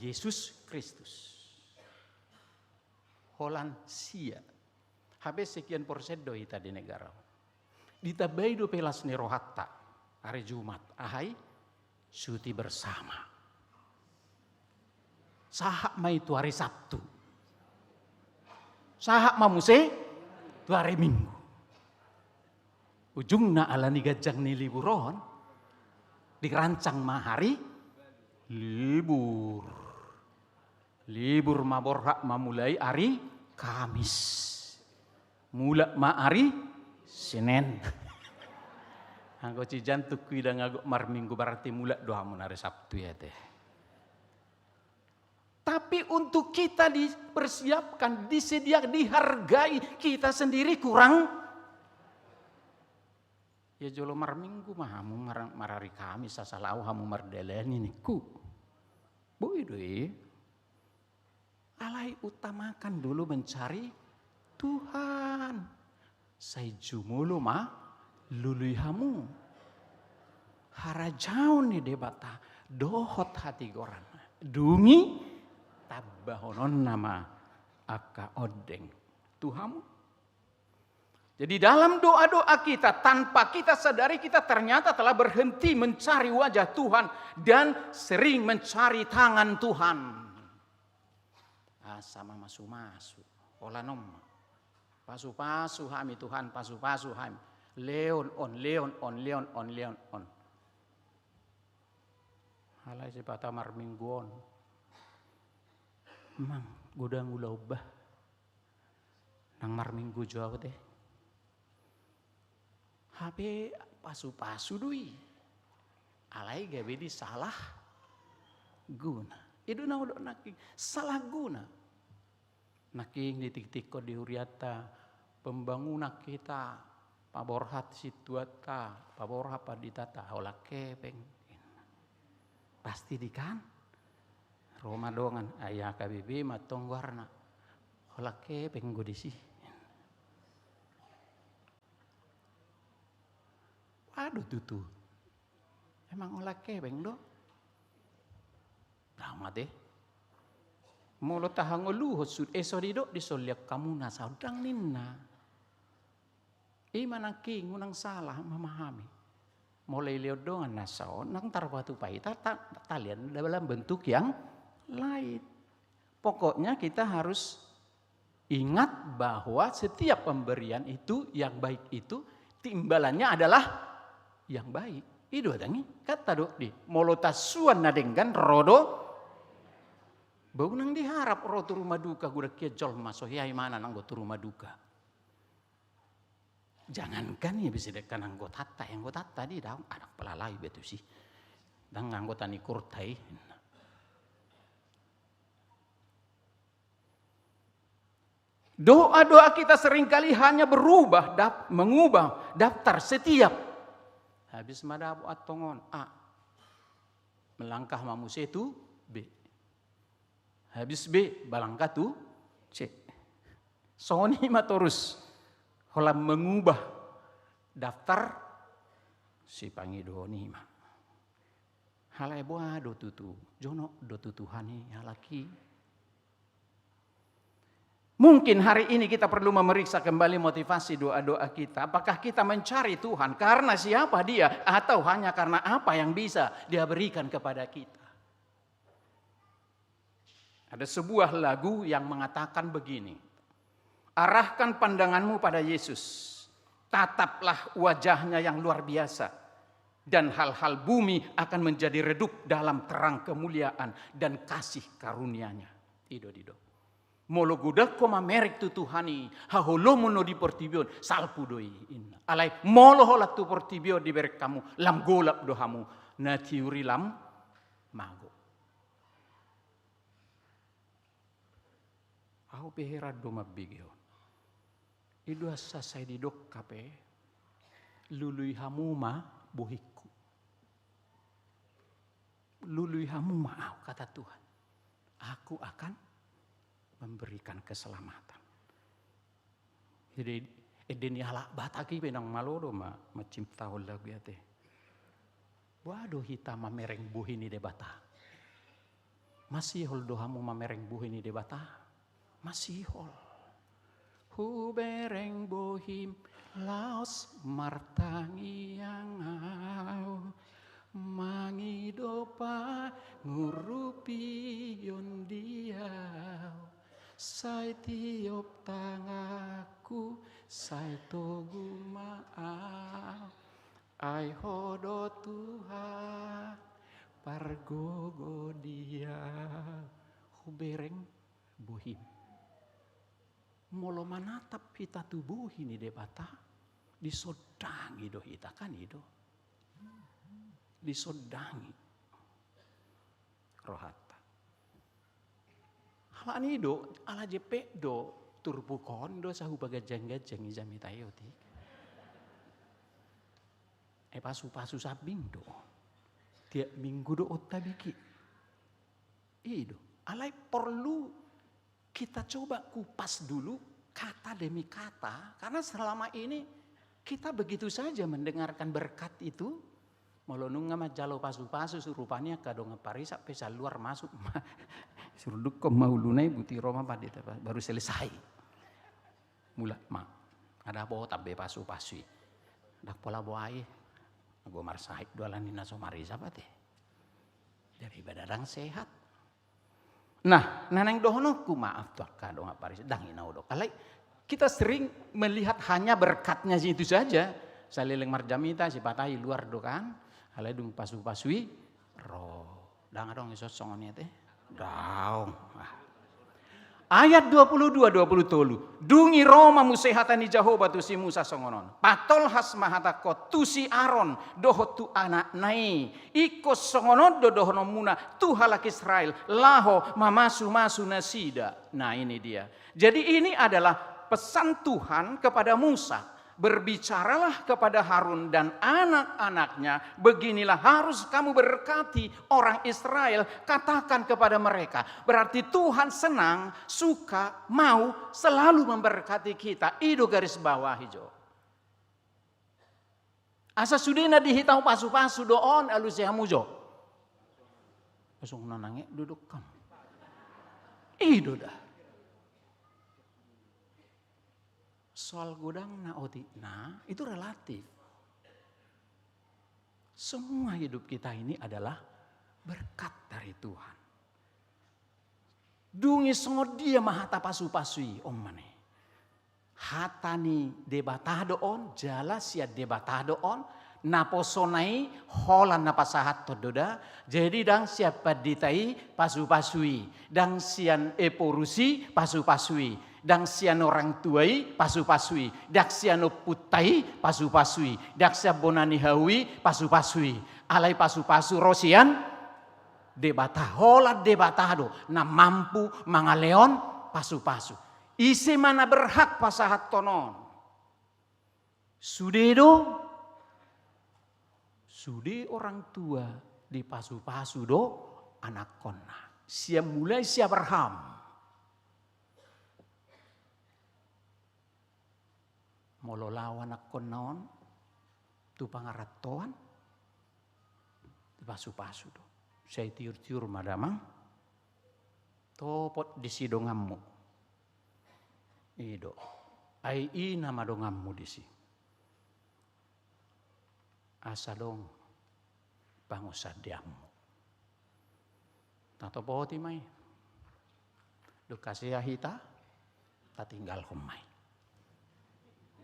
Yesus Kristus. Holan sia. Habis sekian persen doi tadi negara. Ditabai do pelas nerohatta. Hari Jumat. Ahai. Cuti bersama. Sahak ma itu hari Sabtu. Sahak ma muse. Itu hari Minggu. Ujungna ala ni gajang ni liburon. Dirancang ma hari. Libur. Libur ma borhak ma mulai hari Kamis. Mula ma hari Senin. Angko cijan tukui dan ngagok mar Minggu berarti mula doa mun hari Sabtu ya teh. Tapi untuk kita dipersiapkan, disediakan, dihargai, kita sendiri kurang. Ya jolo mar Minggu mah hamu mar hari Kamis sasalau hamu mar deleni niku. Boy doi. Alai utamakan dulu mencari Tuhan. Saya jumulu mah lului hamu. Harajaun ni debata dohot hati goran. Dungi tabahonon nama aka odeng Tuhamu. Jadi dalam doa-doa kita tanpa kita sadari kita ternyata telah berhenti mencari wajah Tuhan dan sering mencari tangan Tuhan. Sama masu-masu. Ola nom. Pasu-pasu hami Tuhan, pasu-pasu hami. Leon on. Halai si pata mar mingguon. Mang gudang ulah ubah. Nang mar minggu jauh teh. HP pasu-pasu dui. Alai gawe di salah guna. Itu na udah naking salah guna. Naking ditik-tik ko di huriata pembangunan kita paborhat situata paborhat paditata hola kepeng pasti dikan Roma dongan ayah KBB matong warna hola kepeng godisi waduh tutu emang hola kepeng do tamat deh mulut tahangoluh sud esorido disoliak kamu nasaudang ninna. Mana king unang salah memahami. Mulai lihat dongan nasao nang tarwatu paita talian dalam bentuk yang lain. Pokoknya kita harus Ingat bahwa setiap pemberian itu yang baik itu timbalannya adalah yang baik. Itu adangi kata do di molotasuan nadenggan rodo baunang diharap rodo rumah duka gura kia jol masuk yai mana nanggo rumah duka. Jangankan ya bisa dekan anggota yang anggota tadi dah anak pelalai betul sih. Dan anggota ni kurtai. Doa-doa kita seringkali hanya mengubah daftar setiap. Habis madabu atongon A. Melangkah mamusia itu B. Habis B balangkah tu C. Soni matorus. Kalau mengubah daftar si pangido ni mah. Halai boa do tutu. Jono do tutuhani halaki. Mungkin hari ini kita perlu memeriksa kembali motivasi doa-doa kita. Apakah kita mencari Tuhan karena siapa Dia atau hanya karena apa yang bisa Dia berikan kepada kita. Ada sebuah lagu yang mengatakan begini. Arahkan pandanganmu pada Yesus. Tataplah wajahnya yang luar biasa. Dan hal-hal bumi akan menjadi redup dalam terang kemuliaan dan kasih karunia-Nya. Dido. Molo gudak koma merek tu Tuhani haholo mono di portibio salpu doi inna alai molo holat tu portibio di berek kamu lam golap dohamu na tiuri lam mago au pehera do mabigio idu asa sai di dok kape lului hamuma bohiku lului hamuma au kata Tuhan aku akan memberikan keselamatan. Jadi edeni halak bataki penang malodo macam tahun lagu ya teh. Waduh hitam mamereng buhini debata. Masih hol dohamu mamereng buhini debata. Masih hol. Hubereng bohim laos martangi yang au. Mangidopa ngurupi yondiau. Sai tiop tangaku, sai togu maaf, ai hodo Tuhan, pargogo dia, hubereng buhim. Molo manatap hita tubuh ini debata, disodangi do hita kan itu, disodangi rohat. Ala ni do, ala jepe do, turpu kondo sahu bagajang-gajang ijami tayo ti. Pasu-pasu sabing do. Tiap minggu do otabiki. Ido, alai perlu kita coba kupas dulu kata demi kata. Karena selama ini kita begitu saja mendengarkan berkat itu. Molonunga majalo pasu-pasu surupanya kadong parisa pesa luar masuk. Suruduk kok mau lunai buti Roma pada baru selesai. Mula ada apa tabe pasu-pasu. Dak pola boai. Go marsahik dolan dina somarisa pate. Dari badarang sehat. Nah, nanang dohono ku maaf tuh kadong parisa dang inau dok. Alai kita sering melihat hanya berkatnya itu saja. Salileng marjamita si patai luar do kan. Alai dung pasu-pasui ro. Dang adong iso songonnya teh. Daung. Ayat 22-20 dungi Roma musehatan di Jehovah tu si Musa songonon. Patol has mahatako tu si Aaron doho tu anak nai. Iko songonon dohono muna tu halak Israel laho mamasu nasida. Nah ini dia. Jadi ini adalah pesan Tuhan kepada Musa. Berbicaralah kepada Harun dan anak-anaknya, beginilah harus kamu berkati orang Israel, katakan kepada mereka. Berarti Tuhan senang, suka, mau selalu memberkati kita. Itu garis bawah hijau. Asa sudina dihitau pasu-pasu doon alusihamujo. Pasung nanangnya duduk kamu. Itu dah. Soal godang na oti, nah itu relatif. Semua hidup kita ini adalah berkat dari Tuhan. Dungi songo dia mahata pasu-pasui om mane. Hatani debatado on, jala sia debatado on, naposonai holan napasahat tododa, jadi dang siapa ditai pasu-pasui, dang sian eporusi pasu-pasui, dang sian orang tuai pasu-pasui, dak sian putai pasu-pasui, dak sian bonani hawi pasu-pasui, alai pasu-pasu rosian debata hola debatado na mampu mangaleon pasu-pasu. Isi mana berhak pasahat tonon. Sudedo Sude orang tua di pasu-pasu do anak kona. Sia mulai sia berham. Molo lawan anak konaon tu pangaratoan di pasu-pasu do. Saya tiur-tiur madamang topot di sidongammu. Ido. Ai nama dongammu di si. Asa dong bangsa diammu. Tato poti mai. Do kasih hita tak tinggal humai.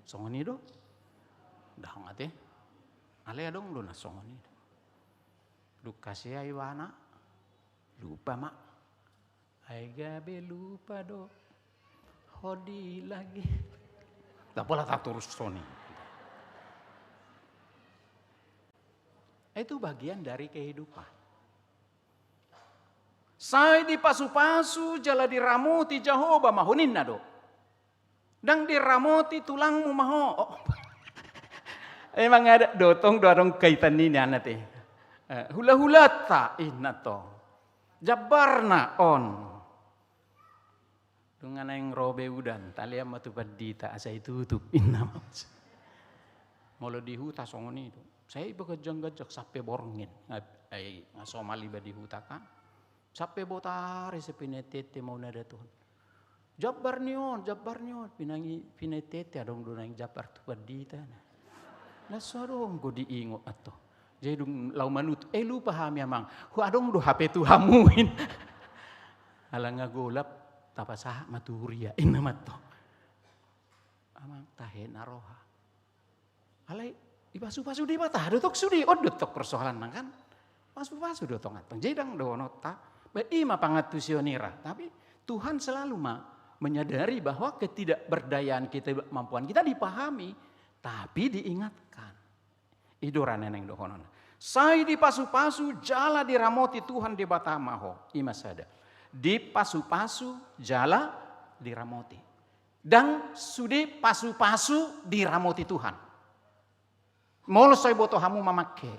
Songoni do. Dah ngate. Ale dong do na songoni. Do kasih iwana. Lupa mak. Ai gabe lupa do. Hodi lagi. Tak pola tak terus soni. Itu bagian dari kehidupan. Saya di pasu-pasu jala diramoti Jehovah mahunin nado. Dang diramoti tulangmu maho. Oh. Emang ada dorong kaitan ini anak teh. Hula-hula tak inato. Jabarna on. Dengan yang robe udan. Talia matu padita asa itu tutup inam. Molo di huta songoni itu. Saya bekejang-gejak sampai borngin. Somali badi huta kan. Sampai botari sepinetete mau nada Tuhan. Jabar nion. Pinetete adong donang jabar tu padita. Nah sorong go diingo ato. Jadi dong lau manut. Lupa hami amang. Adong do HP tu hamuin. Alang ngagolap. Tapasah maturia. Inamat to. Amang tahe naroha. Alay. Ipasu-pasu di mata. Dotok sudi. Dotok persoalan kan. Pasu-pasu dotok ngatong. Jadi dang do nota. Ima pangatu sionira. Tapi Tuhan selalu menyadari bahwa ketidakberdayaan kita, kemampuan kita dipahami. Tapi diingatkan. Idora neneng dohonon. Saya di pasu-pasu jala diramoti Tuhan di batamaho. Ima sada. Di pasu-pasu jala diramoti. Dan sudi pasu-pasu diramoti Tuhan. Molo soy boto hamu mamake.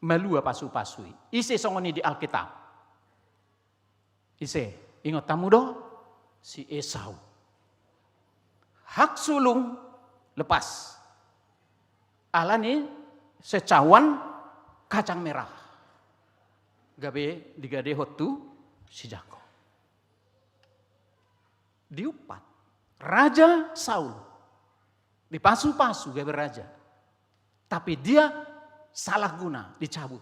Malua pasu-pasui. Ise songoni di Alkitab. Ise. Ingat tamu do. Si Esau. Hak sulung lepas. Alani secawan kacang merah. Gabe digade hotu si Jakob. Diupat. Raja Saul. Di pasu-pasu gabe raja. Tapi dia salah guna, dicabut.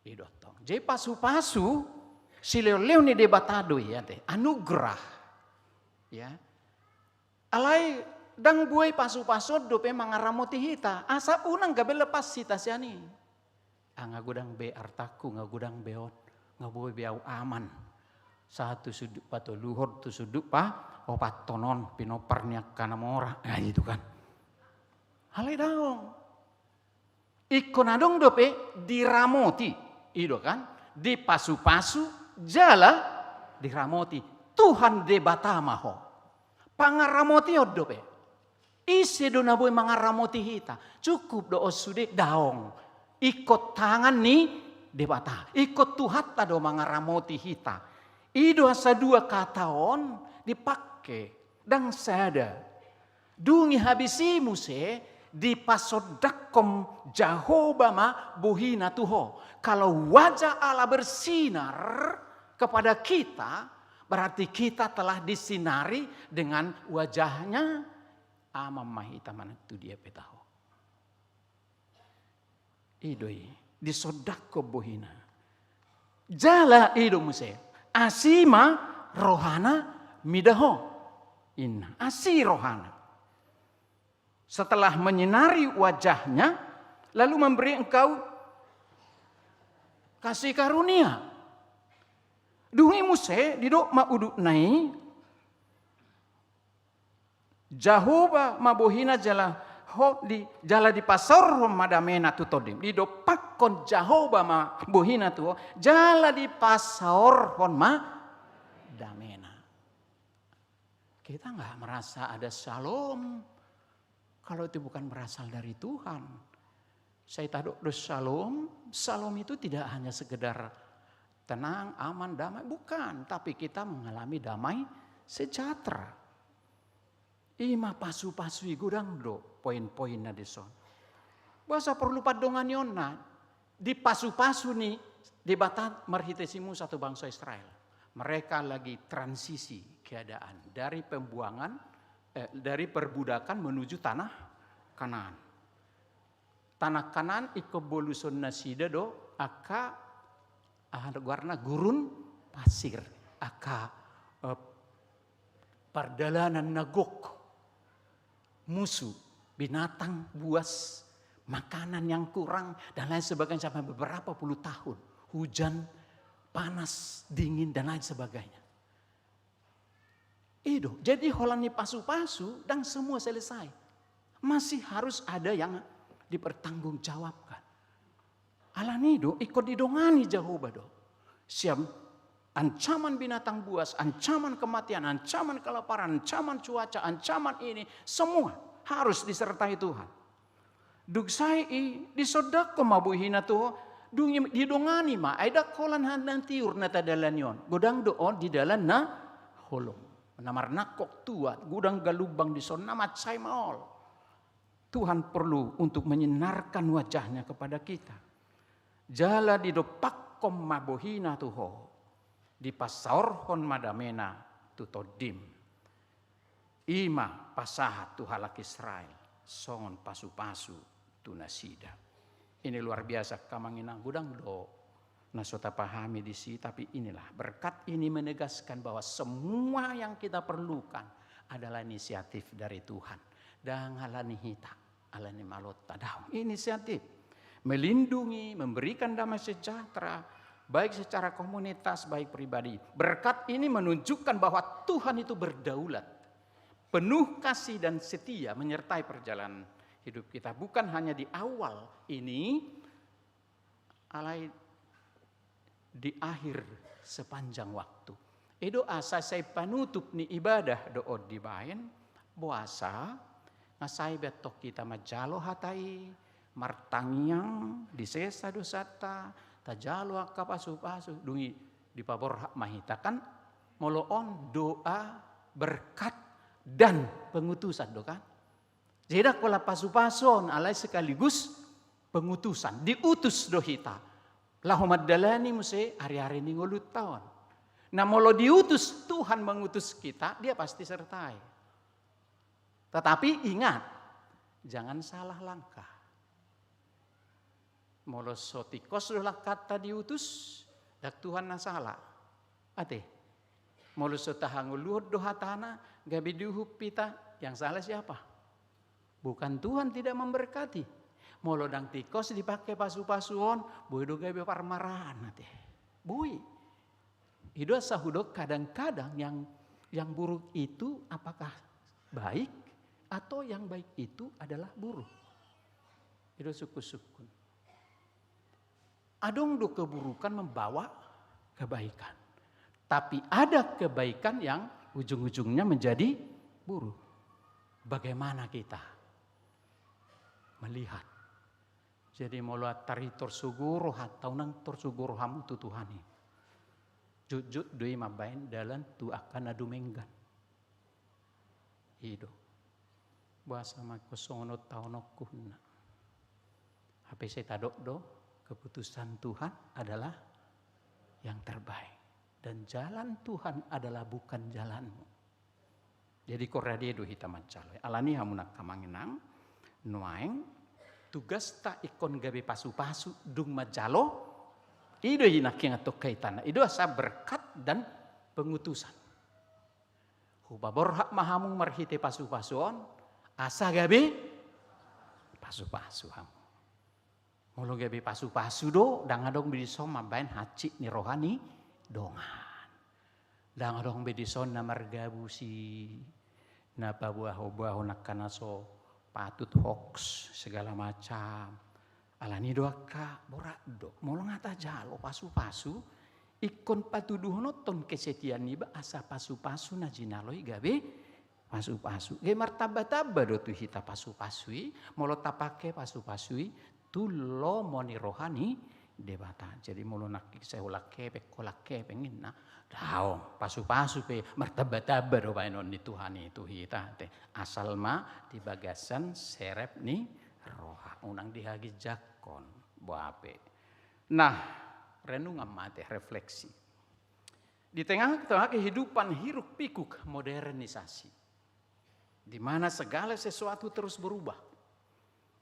Didotong. Jadi pasu-pasu si leo ni debatado ya teh, anugerah. Ya. Alai dang buai pasu-pasu dope mangaramoti hita. Asa unang gabe lepas hita siani. Ngagudang be artaku, ngagudang beot, ngabuai beau aman. Satu sudut pato luhur tu sudut pa opat tonon pinopernya kana mora. Nah itu kan. Halai daong. Ikon adong dope diramoti. Ido kan. Di pasu-pasu jala diramoti. Tuhan debatamaho. Pangaramoti dope. Isi do naboy mangaramoti hita. Cukup do osude daong. Ikut tangan ni debata. Ikut Tuhan do mangaramoti hita. Ido asa dua kataon dipakai. Dan sada. Dungi habisimu se. Di pasodakom Jehovah ma buhina tuho. Kalau wajah Allah bersinar kepada kita, berarti kita telah disinari dengan wajahnya. Amam mahita mana tu dia petaho. Idoi di sodako buhina. Jala ido muse. asima rohana midaho. Inna asi rohana. Setelah menyinari wajahnya, lalu memberi engkau kasih karunia. Dungi muse didok maudu nai Jahoba mabohina jala di pasor madamena tutodim. Didok pakon Jahoba mabohina tu jala di pasor madamena. Kita nggak merasa ada shalom kalau itu bukan berasal dari Tuhan. Saya tadok do shalom. Shalom itu tidak hanya sekedar tenang, aman, damai. Bukan. Tapi kita mengalami damai sejahtera. Ima pasu-pasui gudang do. Poin-poinnya di son. Bahasa perlu padongan yona. Di pasu-pasu nih. Di batat merhitesimu satu bangsa Israel. Mereka lagi transisi keadaan. Dari pembuangan. Dari perbudakan menuju tanah Kanaan. Tanah Kanaan iko boluson nasida do aka warna gurun pasir aka pardalanan nagok musuh binatang buas makanan yang kurang dan lain sebagainya sampai beberapa puluh tahun hujan panas dingin dan lain sebagainya. Itu jadi holani pasu-pasu dan semua selesai masih harus ada yang dipertanggungjawabkan. Alani do ikut didongani Jehovah do. Siap ancaman binatang buas, ancaman kematian, ancaman kelaparan, ancaman cuaca, ancaman ini semua harus disertai Tuhan. Dugsai disodako mabuhina tu didongani ma ada kolan handan tiur nata dalanyon. Godang doon di dalan na holong. Namar nakok tua, gudang galubang di son namat say maol. Tuhan perlu untuk menyinarkan wajahnya kepada kita. Jala di dopakkom mabohina tuho. Di pasaorhon madamena tutodim. Ima pasahat tuhalak Israel. Songon pasu-pasu tunasida. Ini luar biasa kamanginang gudang do. Nasota pahami di sini. Tapi inilah berkat ini menegaskan bahwa semua yang kita perlukan adalah inisiatif dari Tuhan. Dan alani hita, alani malot tadau. Inisiatif melindungi, memberikan damai sejahtera, baik secara komunitas, baik pribadi. Berkat ini menunjukkan bahwa Tuhan itu berdaulat, penuh kasih dan setia menyertai perjalanan hidup kita. Bukan hanya di awal ini, alai di akhir sepanjang waktu. Edo asa saya panutup ni ibadah dood dibain, puasa. Nasai betok kita majalo hatai, martangyang disesa dosata, tajalo kapasu-pasu, dungi di pabor mahitakan, moloon doa berkat dan pengutusan dokan. Jadi kola pasu-pason alai sekaligus pengutusan, diutus dohita. Lahumad dalani muse hari-hari ini ngulut tahun. Nah molo diutus Tuhan mengutus kita, dia pasti sertai. Tetapi ingat, jangan salah langkah. Molosotikos adalah kata diutus, dak Tuhan na salah. Ate, molosotahanguluhod dohatana, gabi diuhup pita, yang salah siapa? Bukan Tuhan tidak memberkati. Molodang tikos dipakai pasu-pasuon, bui do gabi parmarahan ate. Bui. Itu sahudok kadang-kadang yang buruk itu apakah baik? Atau yang baik itu adalah buruk. Itu suku-suku. Adong do keburukan membawa kebaikan. Tapi ada kebaikan yang ujung-ujungnya menjadi buruk. Bagaimana kita melihat? Jadi mula tari torsuguro atau nang torsuguro hamu tu Tuhani. Jujut doi mabain dalan tu akan adumenggan. Hidup. Bahasa makosono taonokuna. Apa saya tadok do keputusan Tuhan adalah yang terbaik dan jalan Tuhan adalah bukan jalanmu. Jadi korade do hitaman caloy. Alani hamunak kamanginang nuaeng tugas ta ikon gabe pasu-pasu dung majalo Ido hinak yang atau kaitan. Ido asa berkat dan pengutusan. Hubabor hak mahamung marhite pasu-pasuon. Asa gabe pasu-pasu hamu. Mulu gabe pasu-pasu do. Dangadong bidison mabain haci ni rohani dongan. Dangadong bidison na margabu si napa buah-buah nakanaso patut hoax segala macam. Alani doa ka borak do. Mulu ngata jalo pasu-pasu. Ikon patuduh noton kesetian niba asa pasu-pasu na jinaloi gabe pasu-pasu. Ge martaba-taba do tu hita pasu-pasui. Mulu tapake pasu-pasui. Tulo moni rohani debata. Jadi mulu nak seulake pekolake pengin na. Daong pasu-pasu pe martaba-taba do bainon ni Tuhan itu hita te. Asal ma di bagasan serep ni roha unang dihagi jakon boape. Nah, renungan mate refleksi. Di tengah-tengah kehidupan hiruk pikuk modernisasi. Di mana segala sesuatu terus berubah.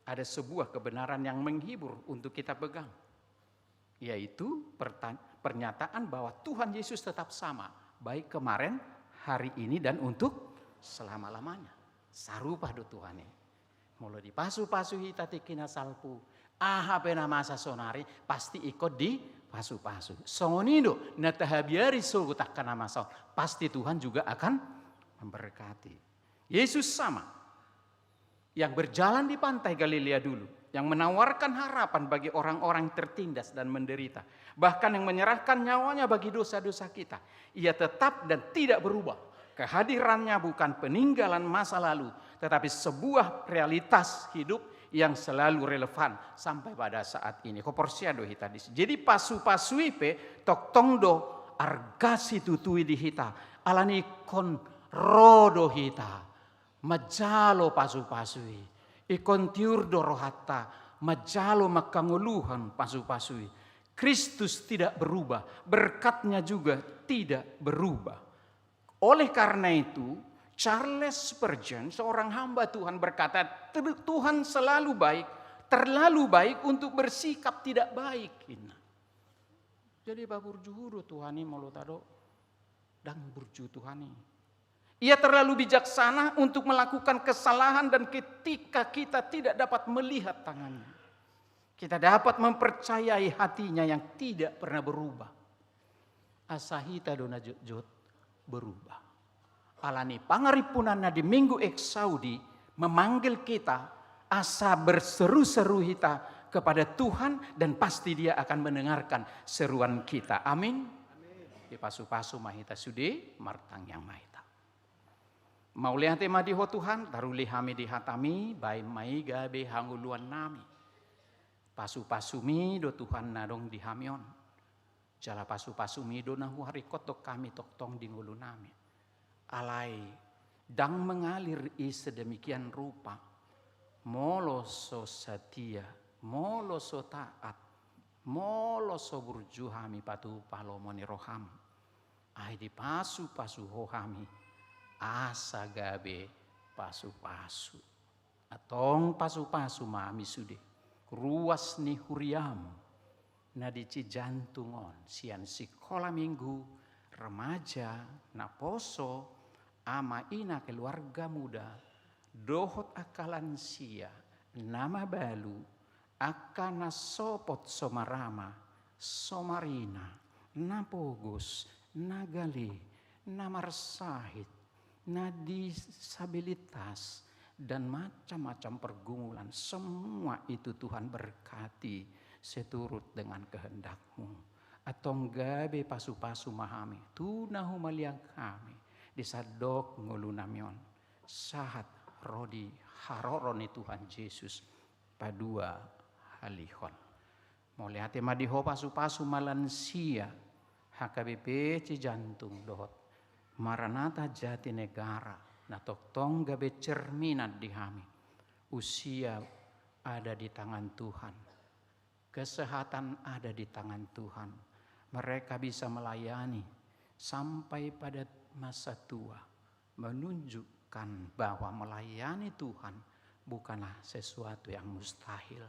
Ada sebuah kebenaran yang menghibur untuk kita pegang. Yaitu pernyataan bahwa Tuhan Yesus tetap sama. Baik kemarin, hari ini, dan untuk selama-lamanya. Sarupa do Tuhan ini. Mulai dipasu-pasu hita tikina salpu. Aha pena masa sonari pasti ikut di pasu-pasu. Songonido natahabiari sogu takkan masal. Pasti Tuhan juga akan memberkati. Yesus sama. Yang berjalan di pantai Galilea dulu. Yang menawarkan harapan bagi orang-orang tertindas dan menderita. Bahkan yang menyerahkan nyawanya bagi dosa-dosa kita. Ia tetap dan tidak berubah. Kehadirannya bukan peninggalan masa lalu. Tetapi sebuah realitas hidup yang selalu relevan sampai pada saat ini. Koporsiado hita dis. Jadi pasu-pasui pe tok tongdo argasi tutui di hita. Alani kon rodo hita. Majalo pasu-pasui. Ikon tiurdo rohata. Majalo makanguluhan pasu-pasui. Kristus tidak berubah. Berkatnya juga tidak berubah. Oleh karena itu, Charles Spurgeon, seorang hamba Tuhan berkata, Tuhan selalu baik, terlalu baik untuk bersikap tidak baik. Jadi baburjuhudo Tuhan ini molotado dan burju Tuhan ini. Ia terlalu bijaksana untuk melakukan kesalahan dan ketika kita tidak dapat melihat tangannya. Kita dapat mempercayai hatinya yang tidak pernah berubah. Asahita dona jot berubah. Alani pangaripunanna di minggu eksaudi memanggil kita asa berseru-seru kita kepada Tuhan dan pasti dia akan mendengarkan seruan kita. Amin. Di pasu-pasu mahita sudi martang yang mahita. Mau lihat tema diho Tuhan taruli hami dihatami baik mai gabe hanguluan nami. Pasu-pasumi do Tuhan nadong dihamion. Jala pasu-pasu mido nahu harikot tok kami tok tong di ngulu nami. Alai dang mengalir sedemikian rupa. Molo so setia, molo so taat, molo so burjuhami patu palomoni roham. Ai di pasu-pasu hohami asa gabe pasu-pasu. Atong pasu-pasu mami sude. Ruas ni huriam. Nadici jantungon sian sekolah minggu remaja naposo ama ina keluarga muda dohot akalan sia nama balu akana sopot somarama somarina napogos nagali namarsahit nadisabilitas dan macam-macam pergumulan semua itu Tuhan berkati seturut dengan kehendak-Mu. Atong gabe pasu-pasu mahami. Tunahu maliang kami. Disadok ngulunamion. Sahat rodi haroroni Tuhan Yesus. Padua halihon. Mau lihat madiho pasu-pasu malansia. HKBP Cijantung dohot. Maranatha Jati Negara. Natok tong gabe cerminat dihami. Usia ada di tangan Tuhan. Kesehatan ada di tangan Tuhan. Mereka bisa melayani sampai pada masa tua. Menunjukkan bahwa melayani Tuhan bukanlah sesuatu yang mustahil.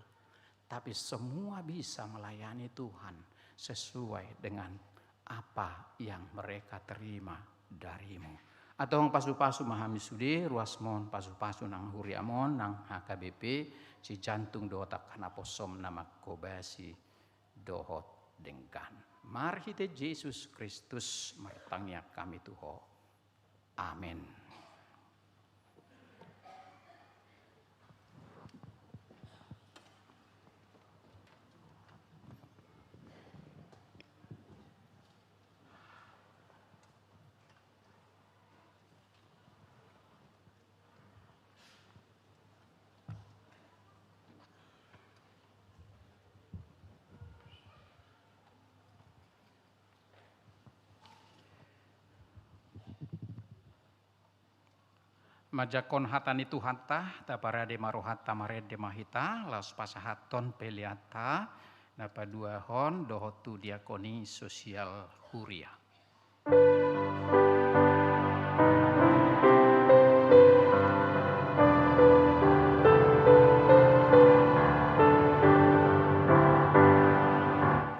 Tapi semua bisa melayani Tuhan. sesuai dengan apa yang mereka terima darimu. Atau pasu-pasu mahami sudi, ruasmon pasu-pasu nang huriamon, nang HKBP, si jantung dotak kanaposom nama kobasi dohot dengkan. Marhite Yesus Kristus martangnya kami Tuho. Amin. Majakon hatani tuhanta taparade marohata marede mahita laus pasahaton peliata napa dua hon dohotu diakoni sosial huria.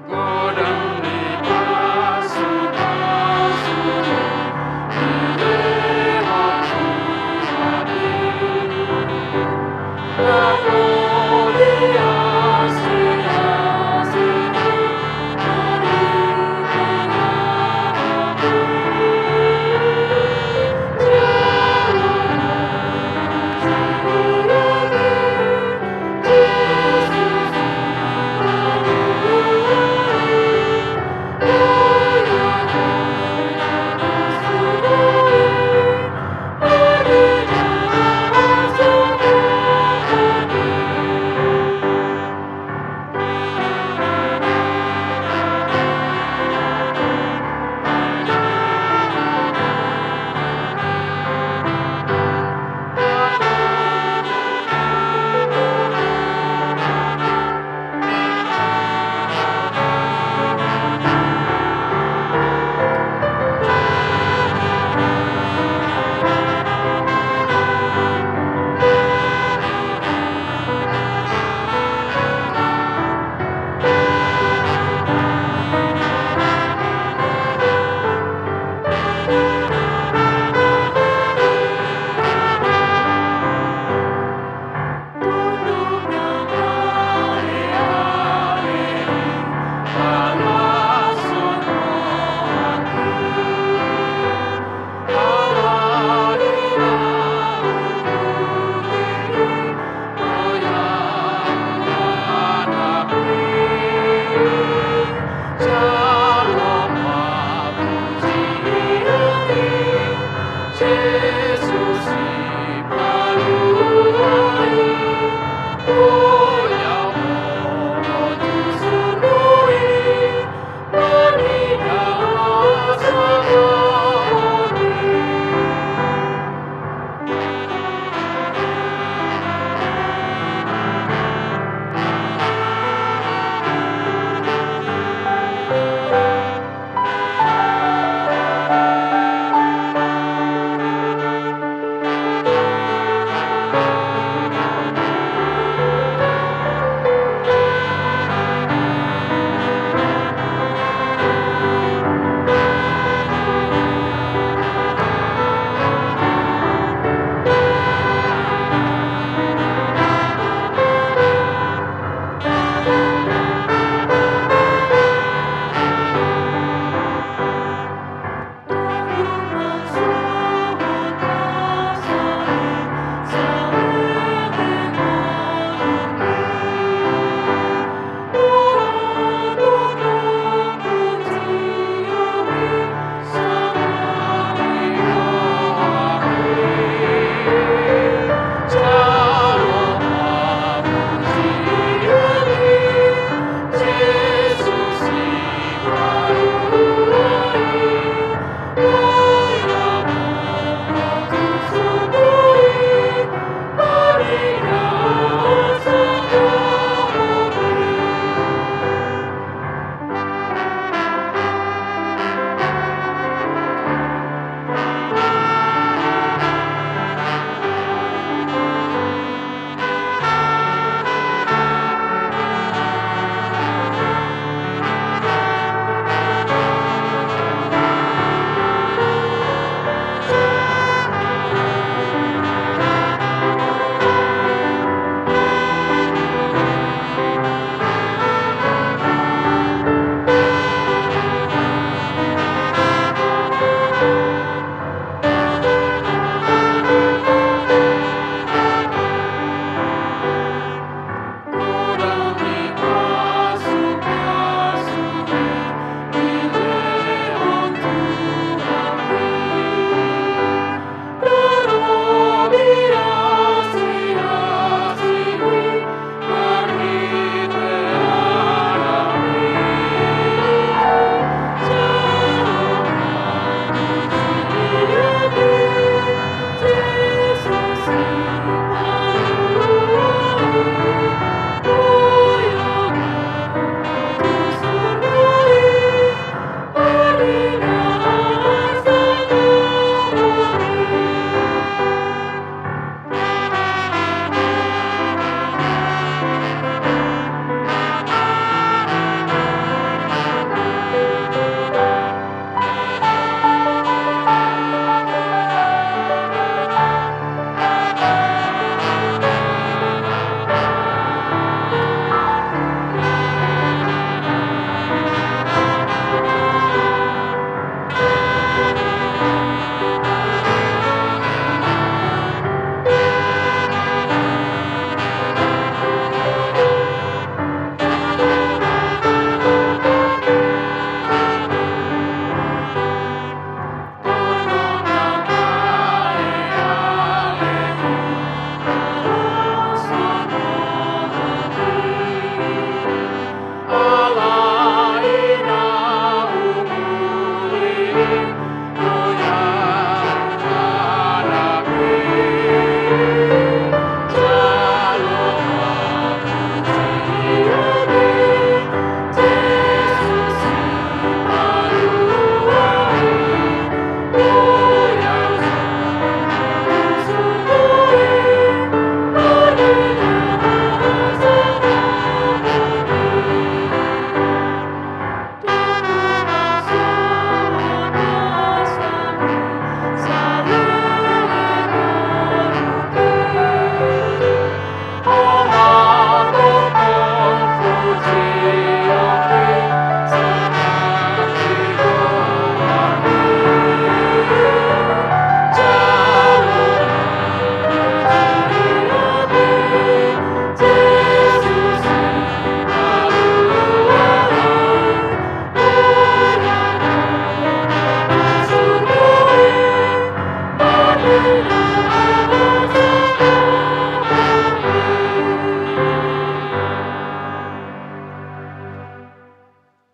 Gloria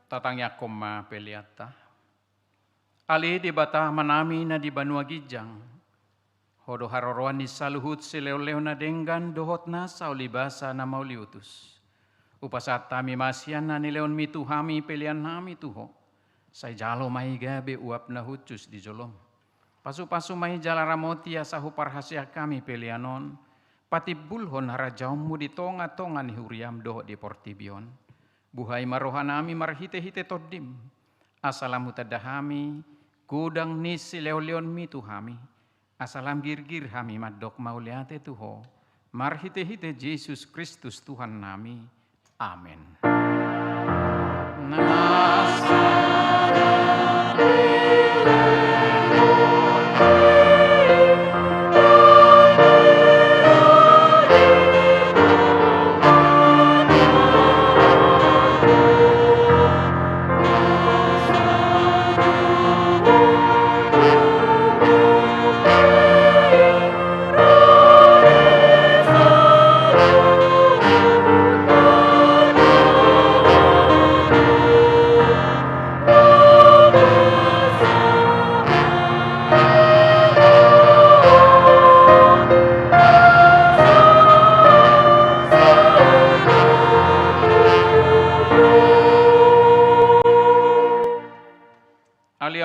tatangnya koma peliata. Ali di bata manami na di Banua Gijang. Hodo haroroan ni saluhut sileo-leo na denggan dohot na sa ulibasa na mauliutus. Upasat tami masyan na nileon mituhami pelian nami tuho. Say jalo may gabi uap na hutus di jolom. Pasu-pasu may jalaramoti asahu parhasya kami pelianon. Pati bulhon harajaumu di tonga-tonga ni huriam dohot di portibion. Buhay marohanami marhite-hite todim. Asalamu tadahami, kudang ni sileo-leon mituhami. Asalam girgir hami madok mauliate tuho. Marhite-hite Yesus Kristus Tuhan nami. Amin.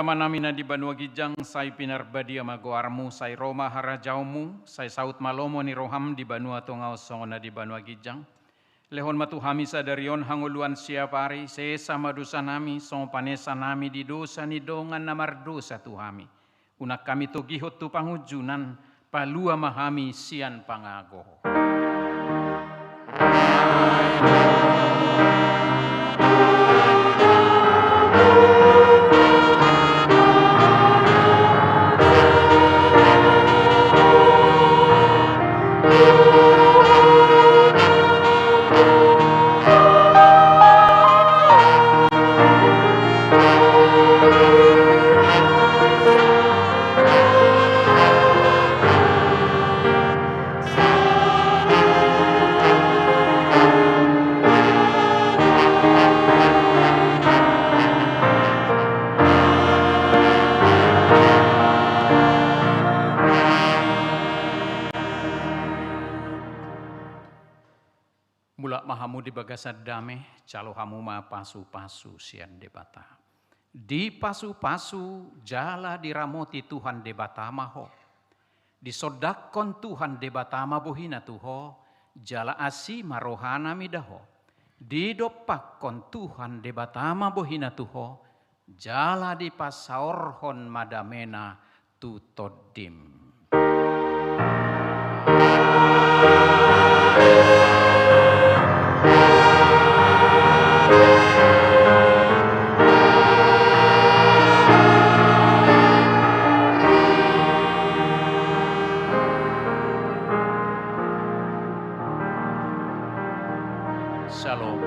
Manami na di Banua Gijang, say pinarbadia magoarmu, say Roma harajaumu, say saut malomo ni Roham di Banua Tongao songo na di Banua Gijang. Lehon matuhami sa darion hanguluan siapari, sesa madusa nami, songo panesa nami di dosa ni dongan na mardosa tuhami. Unak kami togihot tu pangujunan, palua mahami sian pangago. Mahamu di bagasad dame, calo hamu ma pasu-pasu sian debata. Di pasu-pasu jala diramoti Tuhan debata maho. Di sodakon Tuhan debata mabuhina tuho, jala asi marohana midaho. Di dopakon Tuhan debata mabuhina tuho, jala di pasaorhon madamena tutodim. Shalom.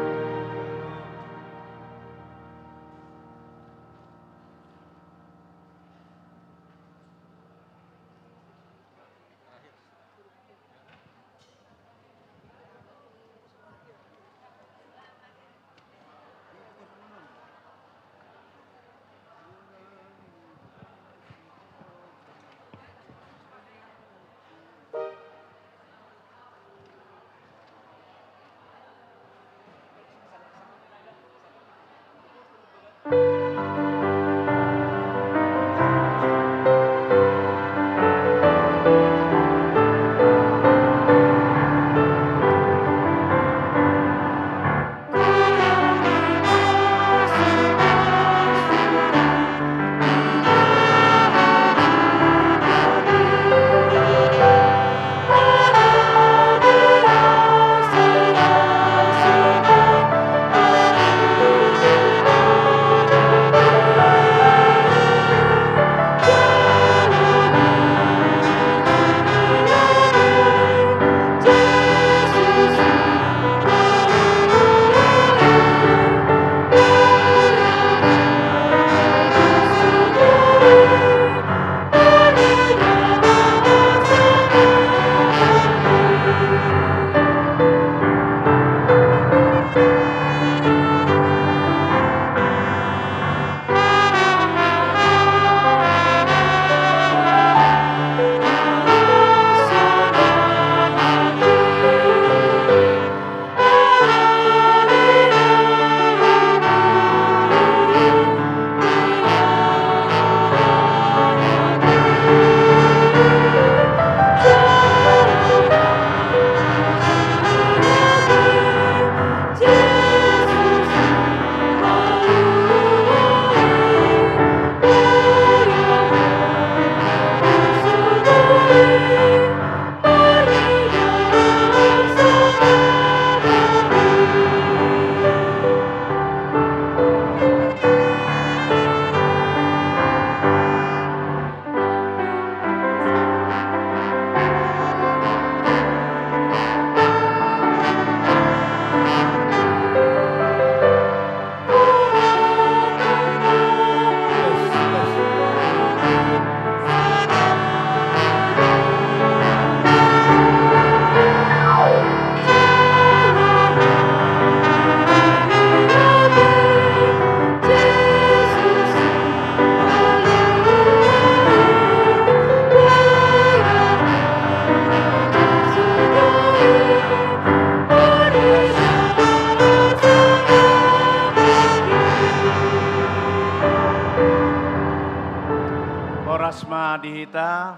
Prasma dihita,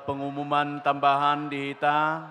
pengumuman tambahan dihita,